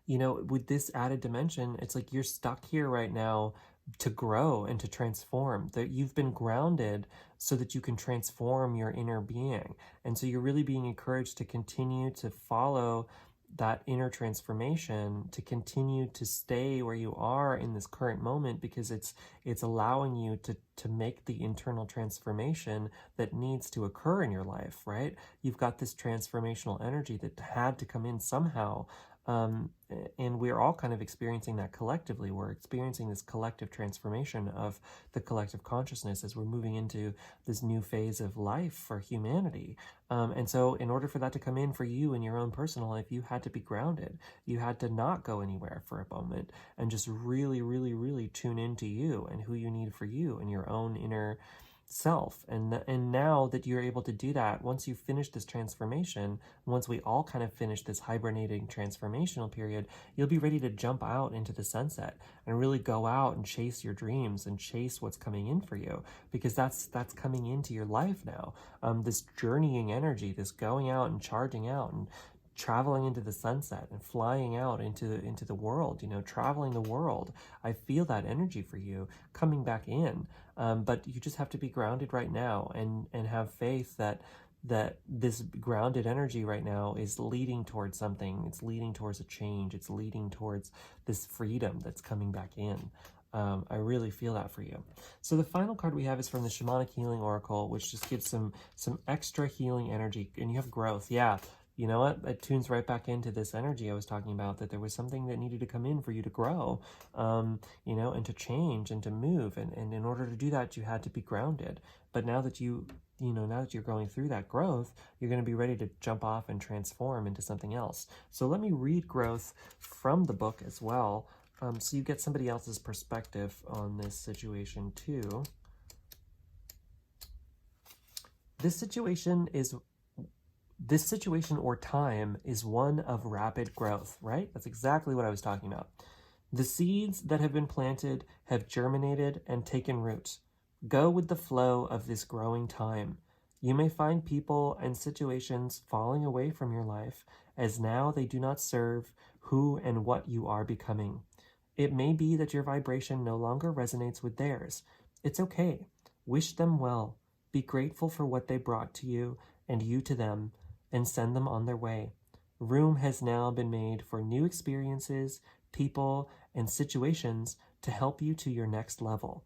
you know, with this added dimension, it's like you're stuck here right now to grow and to transform, that you've been grounded so that you can transform your inner being. And so you're really being encouraged to continue to follow that inner transformation to continue to stay where you are in this current moment, because it's allowing you to make the internal transformation that needs to occur in your life, right? You've got this transformational energy that had to come in somehow. And we're all kind of experiencing that collectively. We're experiencing this collective transformation of the collective consciousness as we're moving into this new phase of life for humanity. And so in order for that to come in for you in your own personal life, you had to be grounded. You had to not go anywhere for a moment and just really, really, really tune into you and who you need for you and your own inner self. And now that you're able to do that, once you finish this transformation, once we all kind of finish this hibernating transformational period, you'll be ready to jump out into the sunset and really go out and chase your dreams and chase what's coming in for you, because that's coming into your life now. This journeying energy, this going out and charging out and traveling into the sunset and flying out into the world, traveling the world. I feel that energy for you coming back in. But you just have to be grounded right now and have faith that this grounded energy right now is leading towards something. It's leading towards a change. It's leading towards this freedom that's coming back in. I really feel that for you. So the final card we have is from the Shamanic Healing Oracle, which just gives some extra healing energy. And you have growth. Yeah. You know what? It tunes right back into this energy I was talking about, that there was something that needed to come in for you to grow, and to change and to move. And in order to do that, you had to be grounded. But now that now that you're going through that growth, you're going to be ready to jump off and transform into something else. So let me read growth from the book as well, so you get somebody else's perspective on this situation too. This situation or time is one of rapid growth, right? That's exactly what I was talking about. The seeds that have been planted have germinated and taken root. Go with the flow of this growing time. You may find people and situations falling away from your life, as now they do not serve who and what you are becoming. It may be that your vibration no longer resonates with theirs. It's okay. Wish them well. Be grateful for what they brought to you and you to them, and send them on their way. Room has now been made for new experiences, people, and situations to help you to your next level.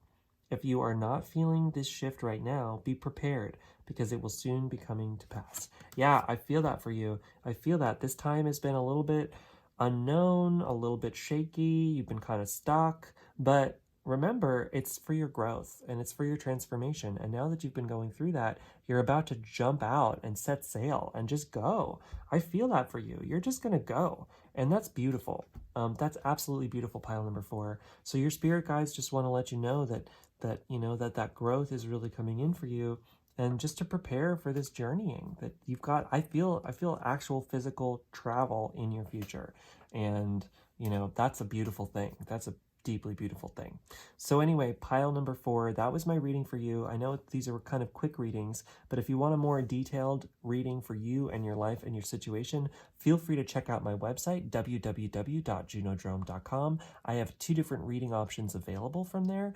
If you are not feeling this shift right now, be prepared, because it will soon be coming to pass. Yeah, I feel that for you. I feel that this time has been a little bit unknown, a little bit shaky. You've been kind of stuck, but remember, it's for your growth and it's for your transformation. And now that you've been going through that, you're about to jump out and set sail and just go. I feel that for you. You're just going to go. And that's beautiful. That's absolutely beautiful, pile number 4. So your spirit guides just want to let you know that growth is really coming in for you. And just to prepare for this journeying that you've got, I feel actual physical travel in your future. And, that's a beautiful thing. That's a deeply beautiful thing. So anyway, pile number 4, that was my reading for you. I know these are kind of quick readings, but if you want a more detailed reading for you and your life and your situation, feel free to check out my website, www.junodrome.com. I have 2 different reading options available from there.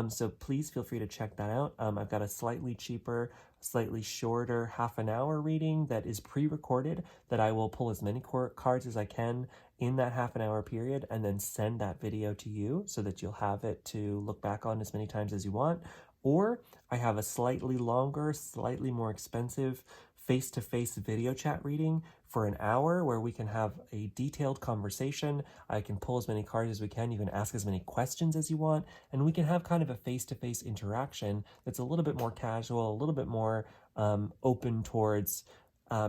So please feel free to check that out. I've got a slightly cheaper, slightly shorter half-an-hour reading that is pre-recorded, that I will pull as many cards as I can in that half-an-hour period and then send that video to you so that you'll have it to look back on as many times as you want. Or I have a slightly longer, slightly more expensive face-to-face video chat reading for an hour where we can have a detailed conversation. I can pull as many cards as we can. You can ask as many questions as you want, and we can have kind of a face-to-face interaction that's a little bit more casual, a little bit more open towards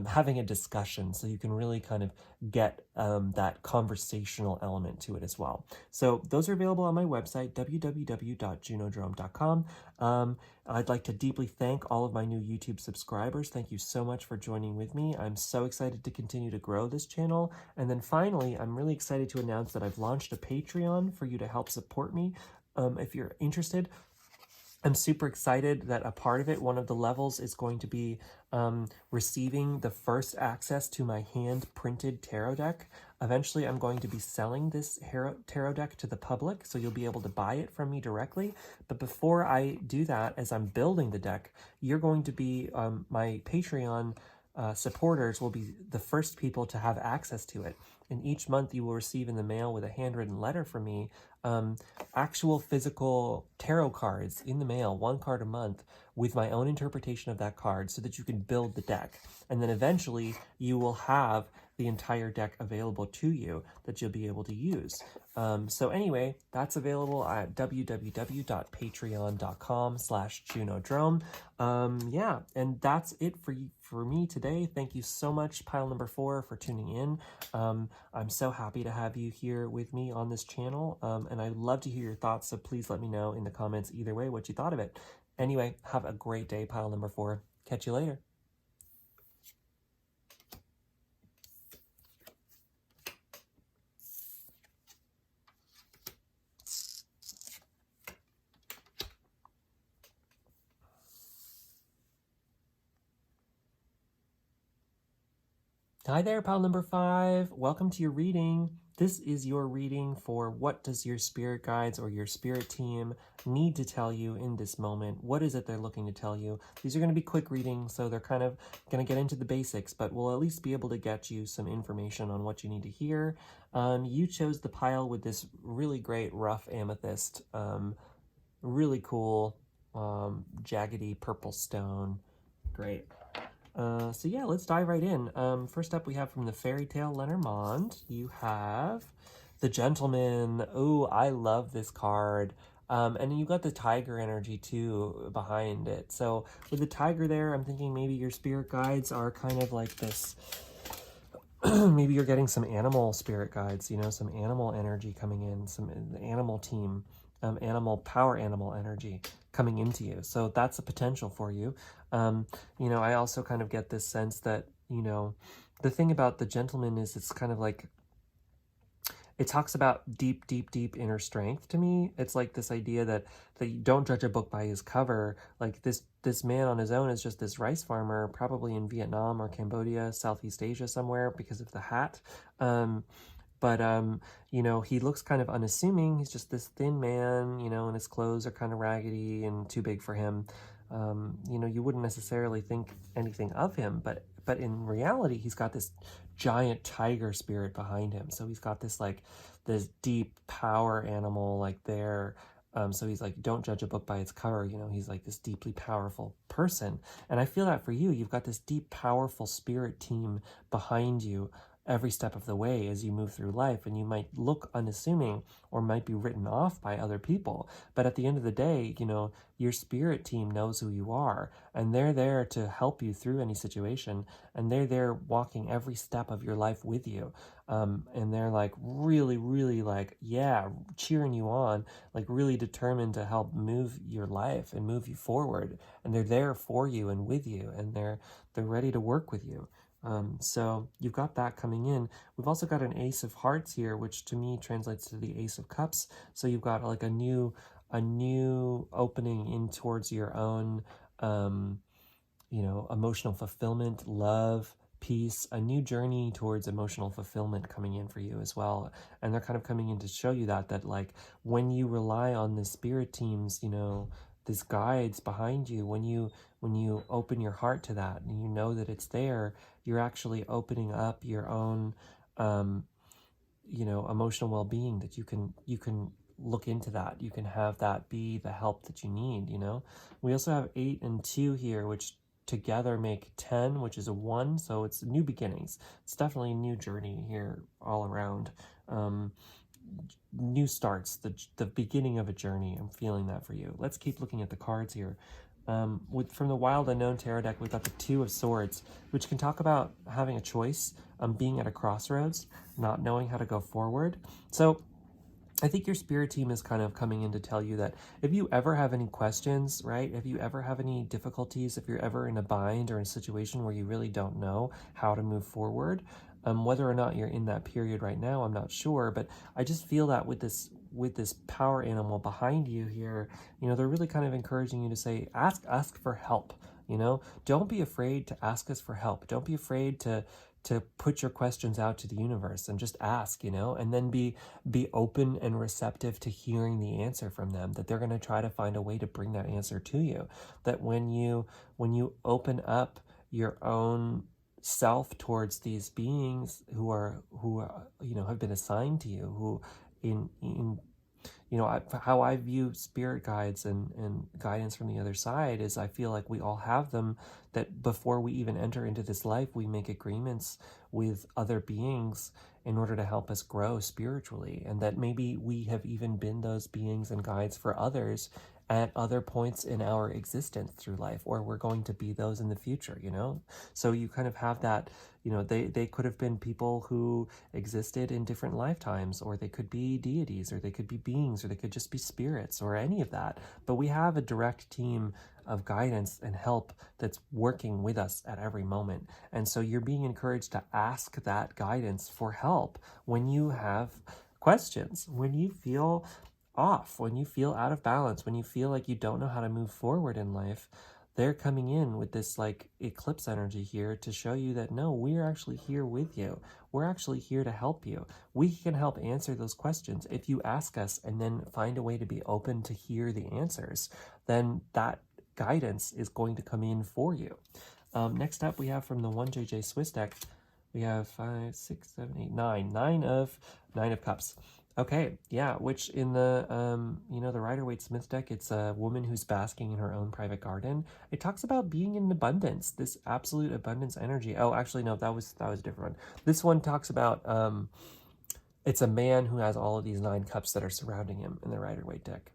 having a discussion, so you can really kind of get that conversational element to it as well. So those are available on my website, www.junodrome.com. I'd like to deeply thank all of my new YouTube subscribers. Thank you so much for joining with me. I'm so excited to continue to grow this channel. And then finally, I'm really excited to announce that I've launched a Patreon for you to help support me. If you're interested, I'm super excited that a part of it, one of the levels, is going to be receiving the first access to my hand-printed tarot deck. Eventually, I'm going to be selling this tarot deck to the public, so you'll be able to buy it from me directly. But before I do that, as I'm building the deck, you're going to be my Patreon supporters will be the first people to have access to it. And each month you will receive in the mail with a handwritten letter from me, actual physical tarot cards in the mail, 1 card a month, with my own interpretation of that card so that you can build the deck. And then eventually you will have the entire deck available to you that you'll be able to use. So anyway, that's available at www.patreon.com/JunoDrome. Yeah, and that's it for me today. Thank you so much, pile number 4, for tuning in. I'm so happy to have you here with me on this channel, and I'd love to hear your thoughts, so please let me know in the comments either way what you thought of it. Anyway, have a great day, pile number 4. Catch you later. Hi there, pile number 5. Welcome to your reading. This is your reading for what does your spirit guides or your spirit team need to tell you in this moment. What is it they're looking to tell you? These are going to be quick readings, so they're kind of going to get into the basics, but we'll at least be able to get you some information on what you need to hear. You chose the pile with this really great rough amethyst, really cool, jaggedy purple stone. Great. So yeah, let's dive right in. First up, we have from the Fairytale Lenormand, you have the Gentleman. Oh, I love this card. And you got the tiger energy too behind it. So with the tiger there, I'm thinking maybe your spirit guides are kind of like this. Maybe you're getting some animal spirit guides, you know, some animal energy coming in, some animal team, animal power, animal energy coming into you. So that's a potential for you. You know, I also kind of get this sense that, you know, the thing about the Gentleman is it's kind of like, it talks about deep, deep, deep inner strength to me. It's like this idea that you don't judge a book by his cover. Like this man on his own is just this rice farmer, probably in Vietnam or Cambodia, Southeast Asia somewhere because of the hat. You know, he looks kind of unassuming. He's just this thin man, you know, and his clothes are kind of raggedy and too big for him. You know, you wouldn't necessarily think anything of him, but in reality, he's got this giant tiger spirit behind him. So he's got this this deep power animal there. So he's like, don't judge a book by its cover. You know, he's like this deeply powerful person. And I feel that for you, you've got this deep, powerful spirit team behind you every step of the way as you move through life, and you might look unassuming or might be written off by other people, but at the end of the day, you know, your spirit team knows who you are, and they're there to help you through any situation, and they're there walking every step of your life with you, and they're like really, really yeah, cheering you on, like really determined to help move your life and move you forward, and they're there for you and with you, and they're ready to work with you. So you've got that coming in. We've also got an Ace of Hearts here, which to me translates to the Ace of Cups. So you've got like a new opening in towards your own, you know, emotional fulfillment, love, peace, a new journey towards emotional fulfillment coming in for you as well. And they're kind of coming in to show you that like when you rely on the spirit teams, you know, these guides behind you, when you open your heart to that and you know that it's there, you're actually opening up your own, you know, emotional well-being, that you can look into that. You can have that be the help that you need, you know. We also have 8 and 2 here, which together make 10, which is a 1. So it's new beginnings. It's definitely a new journey here all around. New starts, the beginning of a journey. I'm feeling that for you. Let's keep looking at the cards here. From the Wild Unknown Tarot deck, we've got the 2 of Swords, which can talk about having a choice, being at a crossroads, not knowing how to go forward. So I think your spirit team is kind of coming in to tell you that if you ever have any questions, right? If you ever have any difficulties, if you're ever in a bind or in a situation where you really don't know how to move forward, whether or not you're in that period right now, I'm not sure, but I just feel that with this power animal behind you here, you know, they're really kind of encouraging you to say, ask for help, you know? Don't be afraid to ask us for help. Don't be afraid to put your questions out to the universe and just ask, you know, and then be open and receptive to hearing the answer from them, that they're going to try to find a way to bring that answer to you. That when you open up your own self towards these beings who have been assigned to you, who in how I view spirit guides and guidance from the other side is I feel like we all have them, that before we even enter into this life, we make agreements with other beings in order to help us grow spiritually. And that maybe we have even been those beings and guides for others at other points in our existence through life, or we're going to be those in the future, So you kind of have that, they could have been people who existed in different lifetimes, or they could be deities, or they could be beings, or they could just be spirits, or any of that. But we have a direct team of guidance and help that's working with us at every moment. And so you're being encouraged to ask that guidance for help when you have questions, when you feel off, when you feel out of balance, when you feel like you don't know how to move forward in life. They're coming in with this like eclipse energy here to show you that no, we're actually here with you. We're actually here to help you. We can help answer those questions. If you ask us and then find a way to be open to hear the answers, then that guidance is going to come in for you. Next up, we have from the 1JJ Swiss deck, we have 5, 6, 7, 8, 9. Nine of Cups. Okay, yeah, which in the, the Rider-Waite-Smith deck, it's a woman who's basking in her own private garden. It talks about being in abundance, this absolute abundance energy. Oh, actually, no, that was a different one. This one talks about, it's a man who has all of these 9 cups that are surrounding him in the Rider-Waite deck.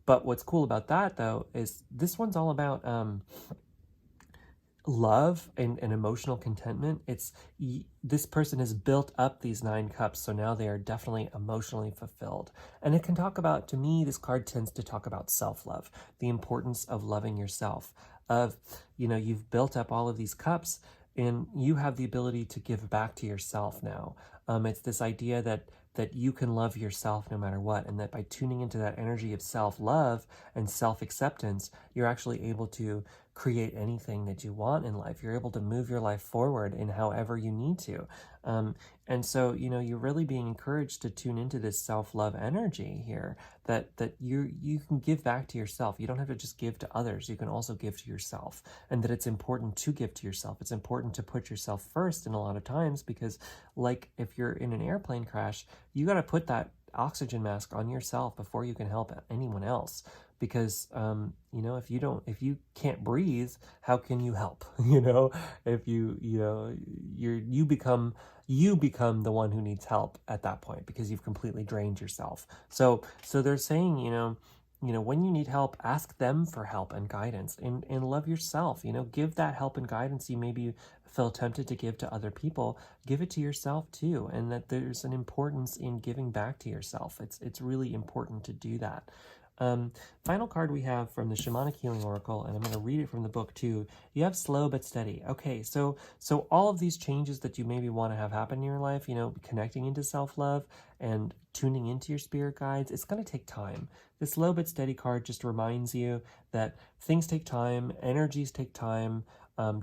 But what's cool about that, though, is this one's all about love and emotional contentment. This person has built up these 9 cups, so now they are definitely emotionally fulfilled. And it can talk about, to me, this card tends to talk about self-love, the importance of loving yourself, of, you've built up all of these cups and you have the ability to give back to yourself now. It's this idea that you can love yourself no matter what, and that by tuning into that energy of self-love and self-acceptance, you're actually able to create anything that you want in life. You're able to move your life forward in however you need to. And so, you're really being encouraged to tune into this self-love energy here, that you can give back to yourself. You don't have to just give to others. You can also give to yourself, and that it's important to give to yourself. It's important to put yourself first in a lot of times, because like if you're in an airplane crash, you got to put that oxygen mask on yourself before you can help anyone else. Because if you can't breathe, how can you help? If you become the one who needs help at that point, because you've completely drained yourself. So they're saying, when you need help, ask them for help and guidance, and love yourself. Give that help and guidance you maybe feel tempted to give to other people. Give it to yourself too, and that there's an importance in giving back to yourself. It's really important to do that. Final card we have from the Shamanic Healing Oracle, and I'm going to read it from the book too. You have slow but steady. Okay, so all of these changes that you maybe want to have happen in your life, connecting into self-love and tuning into your spirit guides, it's going to take time. The slow but steady card just reminds you that things take time, energies take time,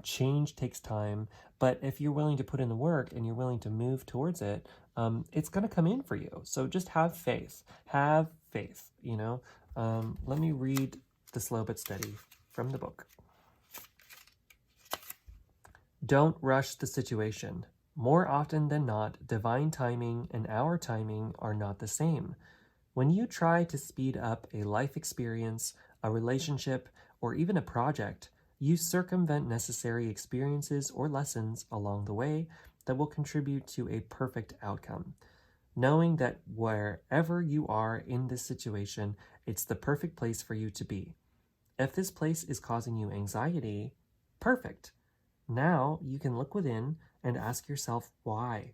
change takes time, but if you're willing to put in the work and you're willing to move towards it, it's going to come in for you. So just have faith. Have faith, Let me read the slow but steady from the book. Don't rush the situation. More often than not, divine timing and our timing are not the same. When you try to speed up a life experience, a relationship, or even a project, you circumvent necessary experiences or lessons along the way that will contribute to a perfect outcome. Knowing that wherever you are in this situation, it's the perfect place for you to be. If this place is causing you anxiety, perfect. Now you can look within and ask yourself why.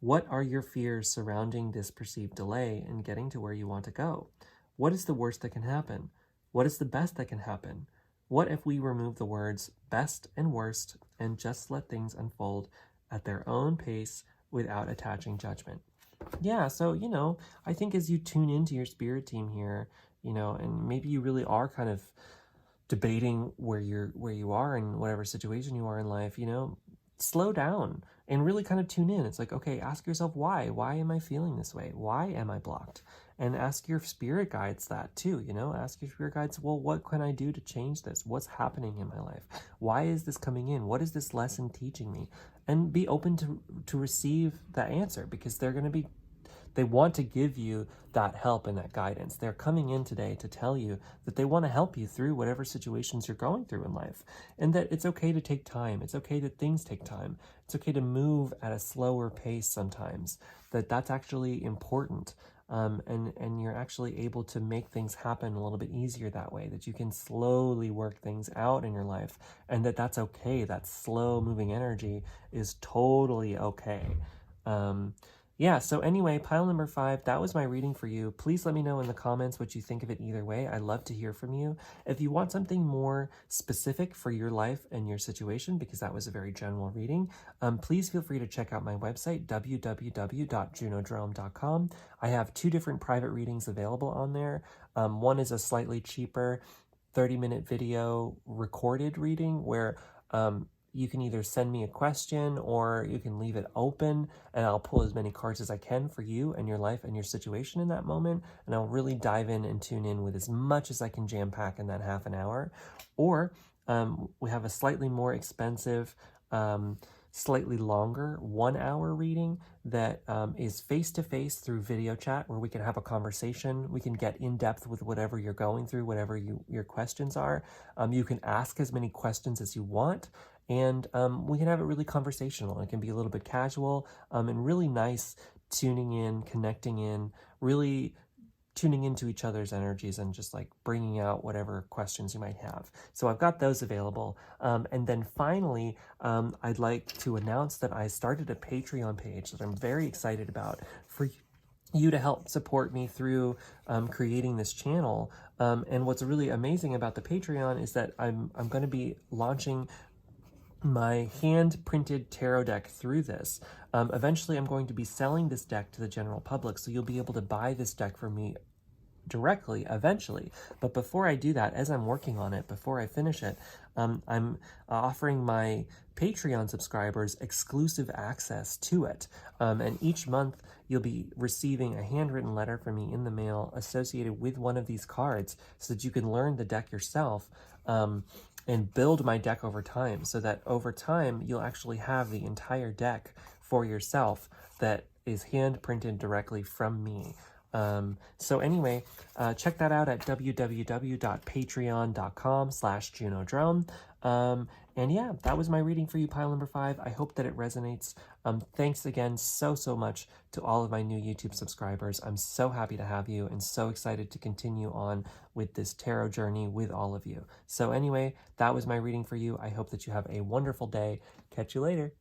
What are your fears surrounding this perceived delay in getting to where you want to go? What is the worst that can happen? What is the best that can happen? What if we remove the words best and worst and just let things unfold at their own pace without attaching judgment? Yeah, so, I think as you tune into your spirit team here, and maybe you really are kind of debating where you are in whatever situation you are in life, slow down and really kind of tune in. It's like, okay, ask yourself why. Why am I feeling this way? Why am I blocked? And ask your spirit guides that too, you know, ask your spirit guides, well, what can I do to change this? What's happening in my life? Why is this coming in? What is this lesson teaching me? And be open to receive that answer, because they want to give you that help and that guidance. They're coming in today to tell you that they want to help you through whatever situations you're going through in life, and that it's okay to take time. It's okay that things take time. It's okay to move at a slower pace sometimes, that's actually important. And you're actually able to make things happen a little bit easier that way, that you can slowly work things out in your life, and that's okay. That slow moving energy is totally okay. Yeah, so anyway, pile number 5, that was my reading for you. Please let me know in the comments what you think of it either way. I'd love to hear from you. If you want something more specific for your life and your situation, because that was a very general reading, please feel free to check out my website, www.junodrome.com. I have 2 different private readings available on there. One is a slightly cheaper 30-minute video recorded reading where you can either send me a question or you can leave it open, and I'll pull as many cards as I can for you and your life and your situation in that moment, and I'll really dive in and tune in with as much as I can jam pack in that half an hour. Or we have a slightly more expensive, slightly longer 1-hour reading that is face-to-face through video chat, where we can have a conversation. We can get in depth with whatever you're going through, whatever your questions are. You can ask as many questions as you want, and we can have it really conversational. It can be a little bit casual and really nice, tuning in, connecting in, really tuning into each other's energies and just like bringing out whatever questions you might have. So I've got those available. And then finally, I'd like to announce that I started a Patreon page that I'm very excited about for you to help support me through creating this channel. And what's really amazing about the Patreon is that I'm going to be launching my hand-printed tarot deck through this. Eventually, I'm going to be selling this deck to the general public, so you'll be able to buy this deck from me directly eventually. But before I do that, as I'm working on it, before I finish it, I'm offering my Patreon subscribers exclusive access to it. And each month, you'll be receiving a handwritten letter from me in the mail associated with one of these cards, so that you can learn the deck yourself and build my deck over time, so that over time you'll actually have the entire deck for yourself that is hand printed directly from me. So anyway, check that out at www.patreon.com/junodrome. And yeah, that was my reading for you, pile number 5. I hope that it resonates. Thanks again so much to all of my new YouTube subscribers. I'm so happy to have you and so excited to continue on with this tarot journey with all of you. So anyway, that was my reading for you. I hope that you have a wonderful day. Catch you later.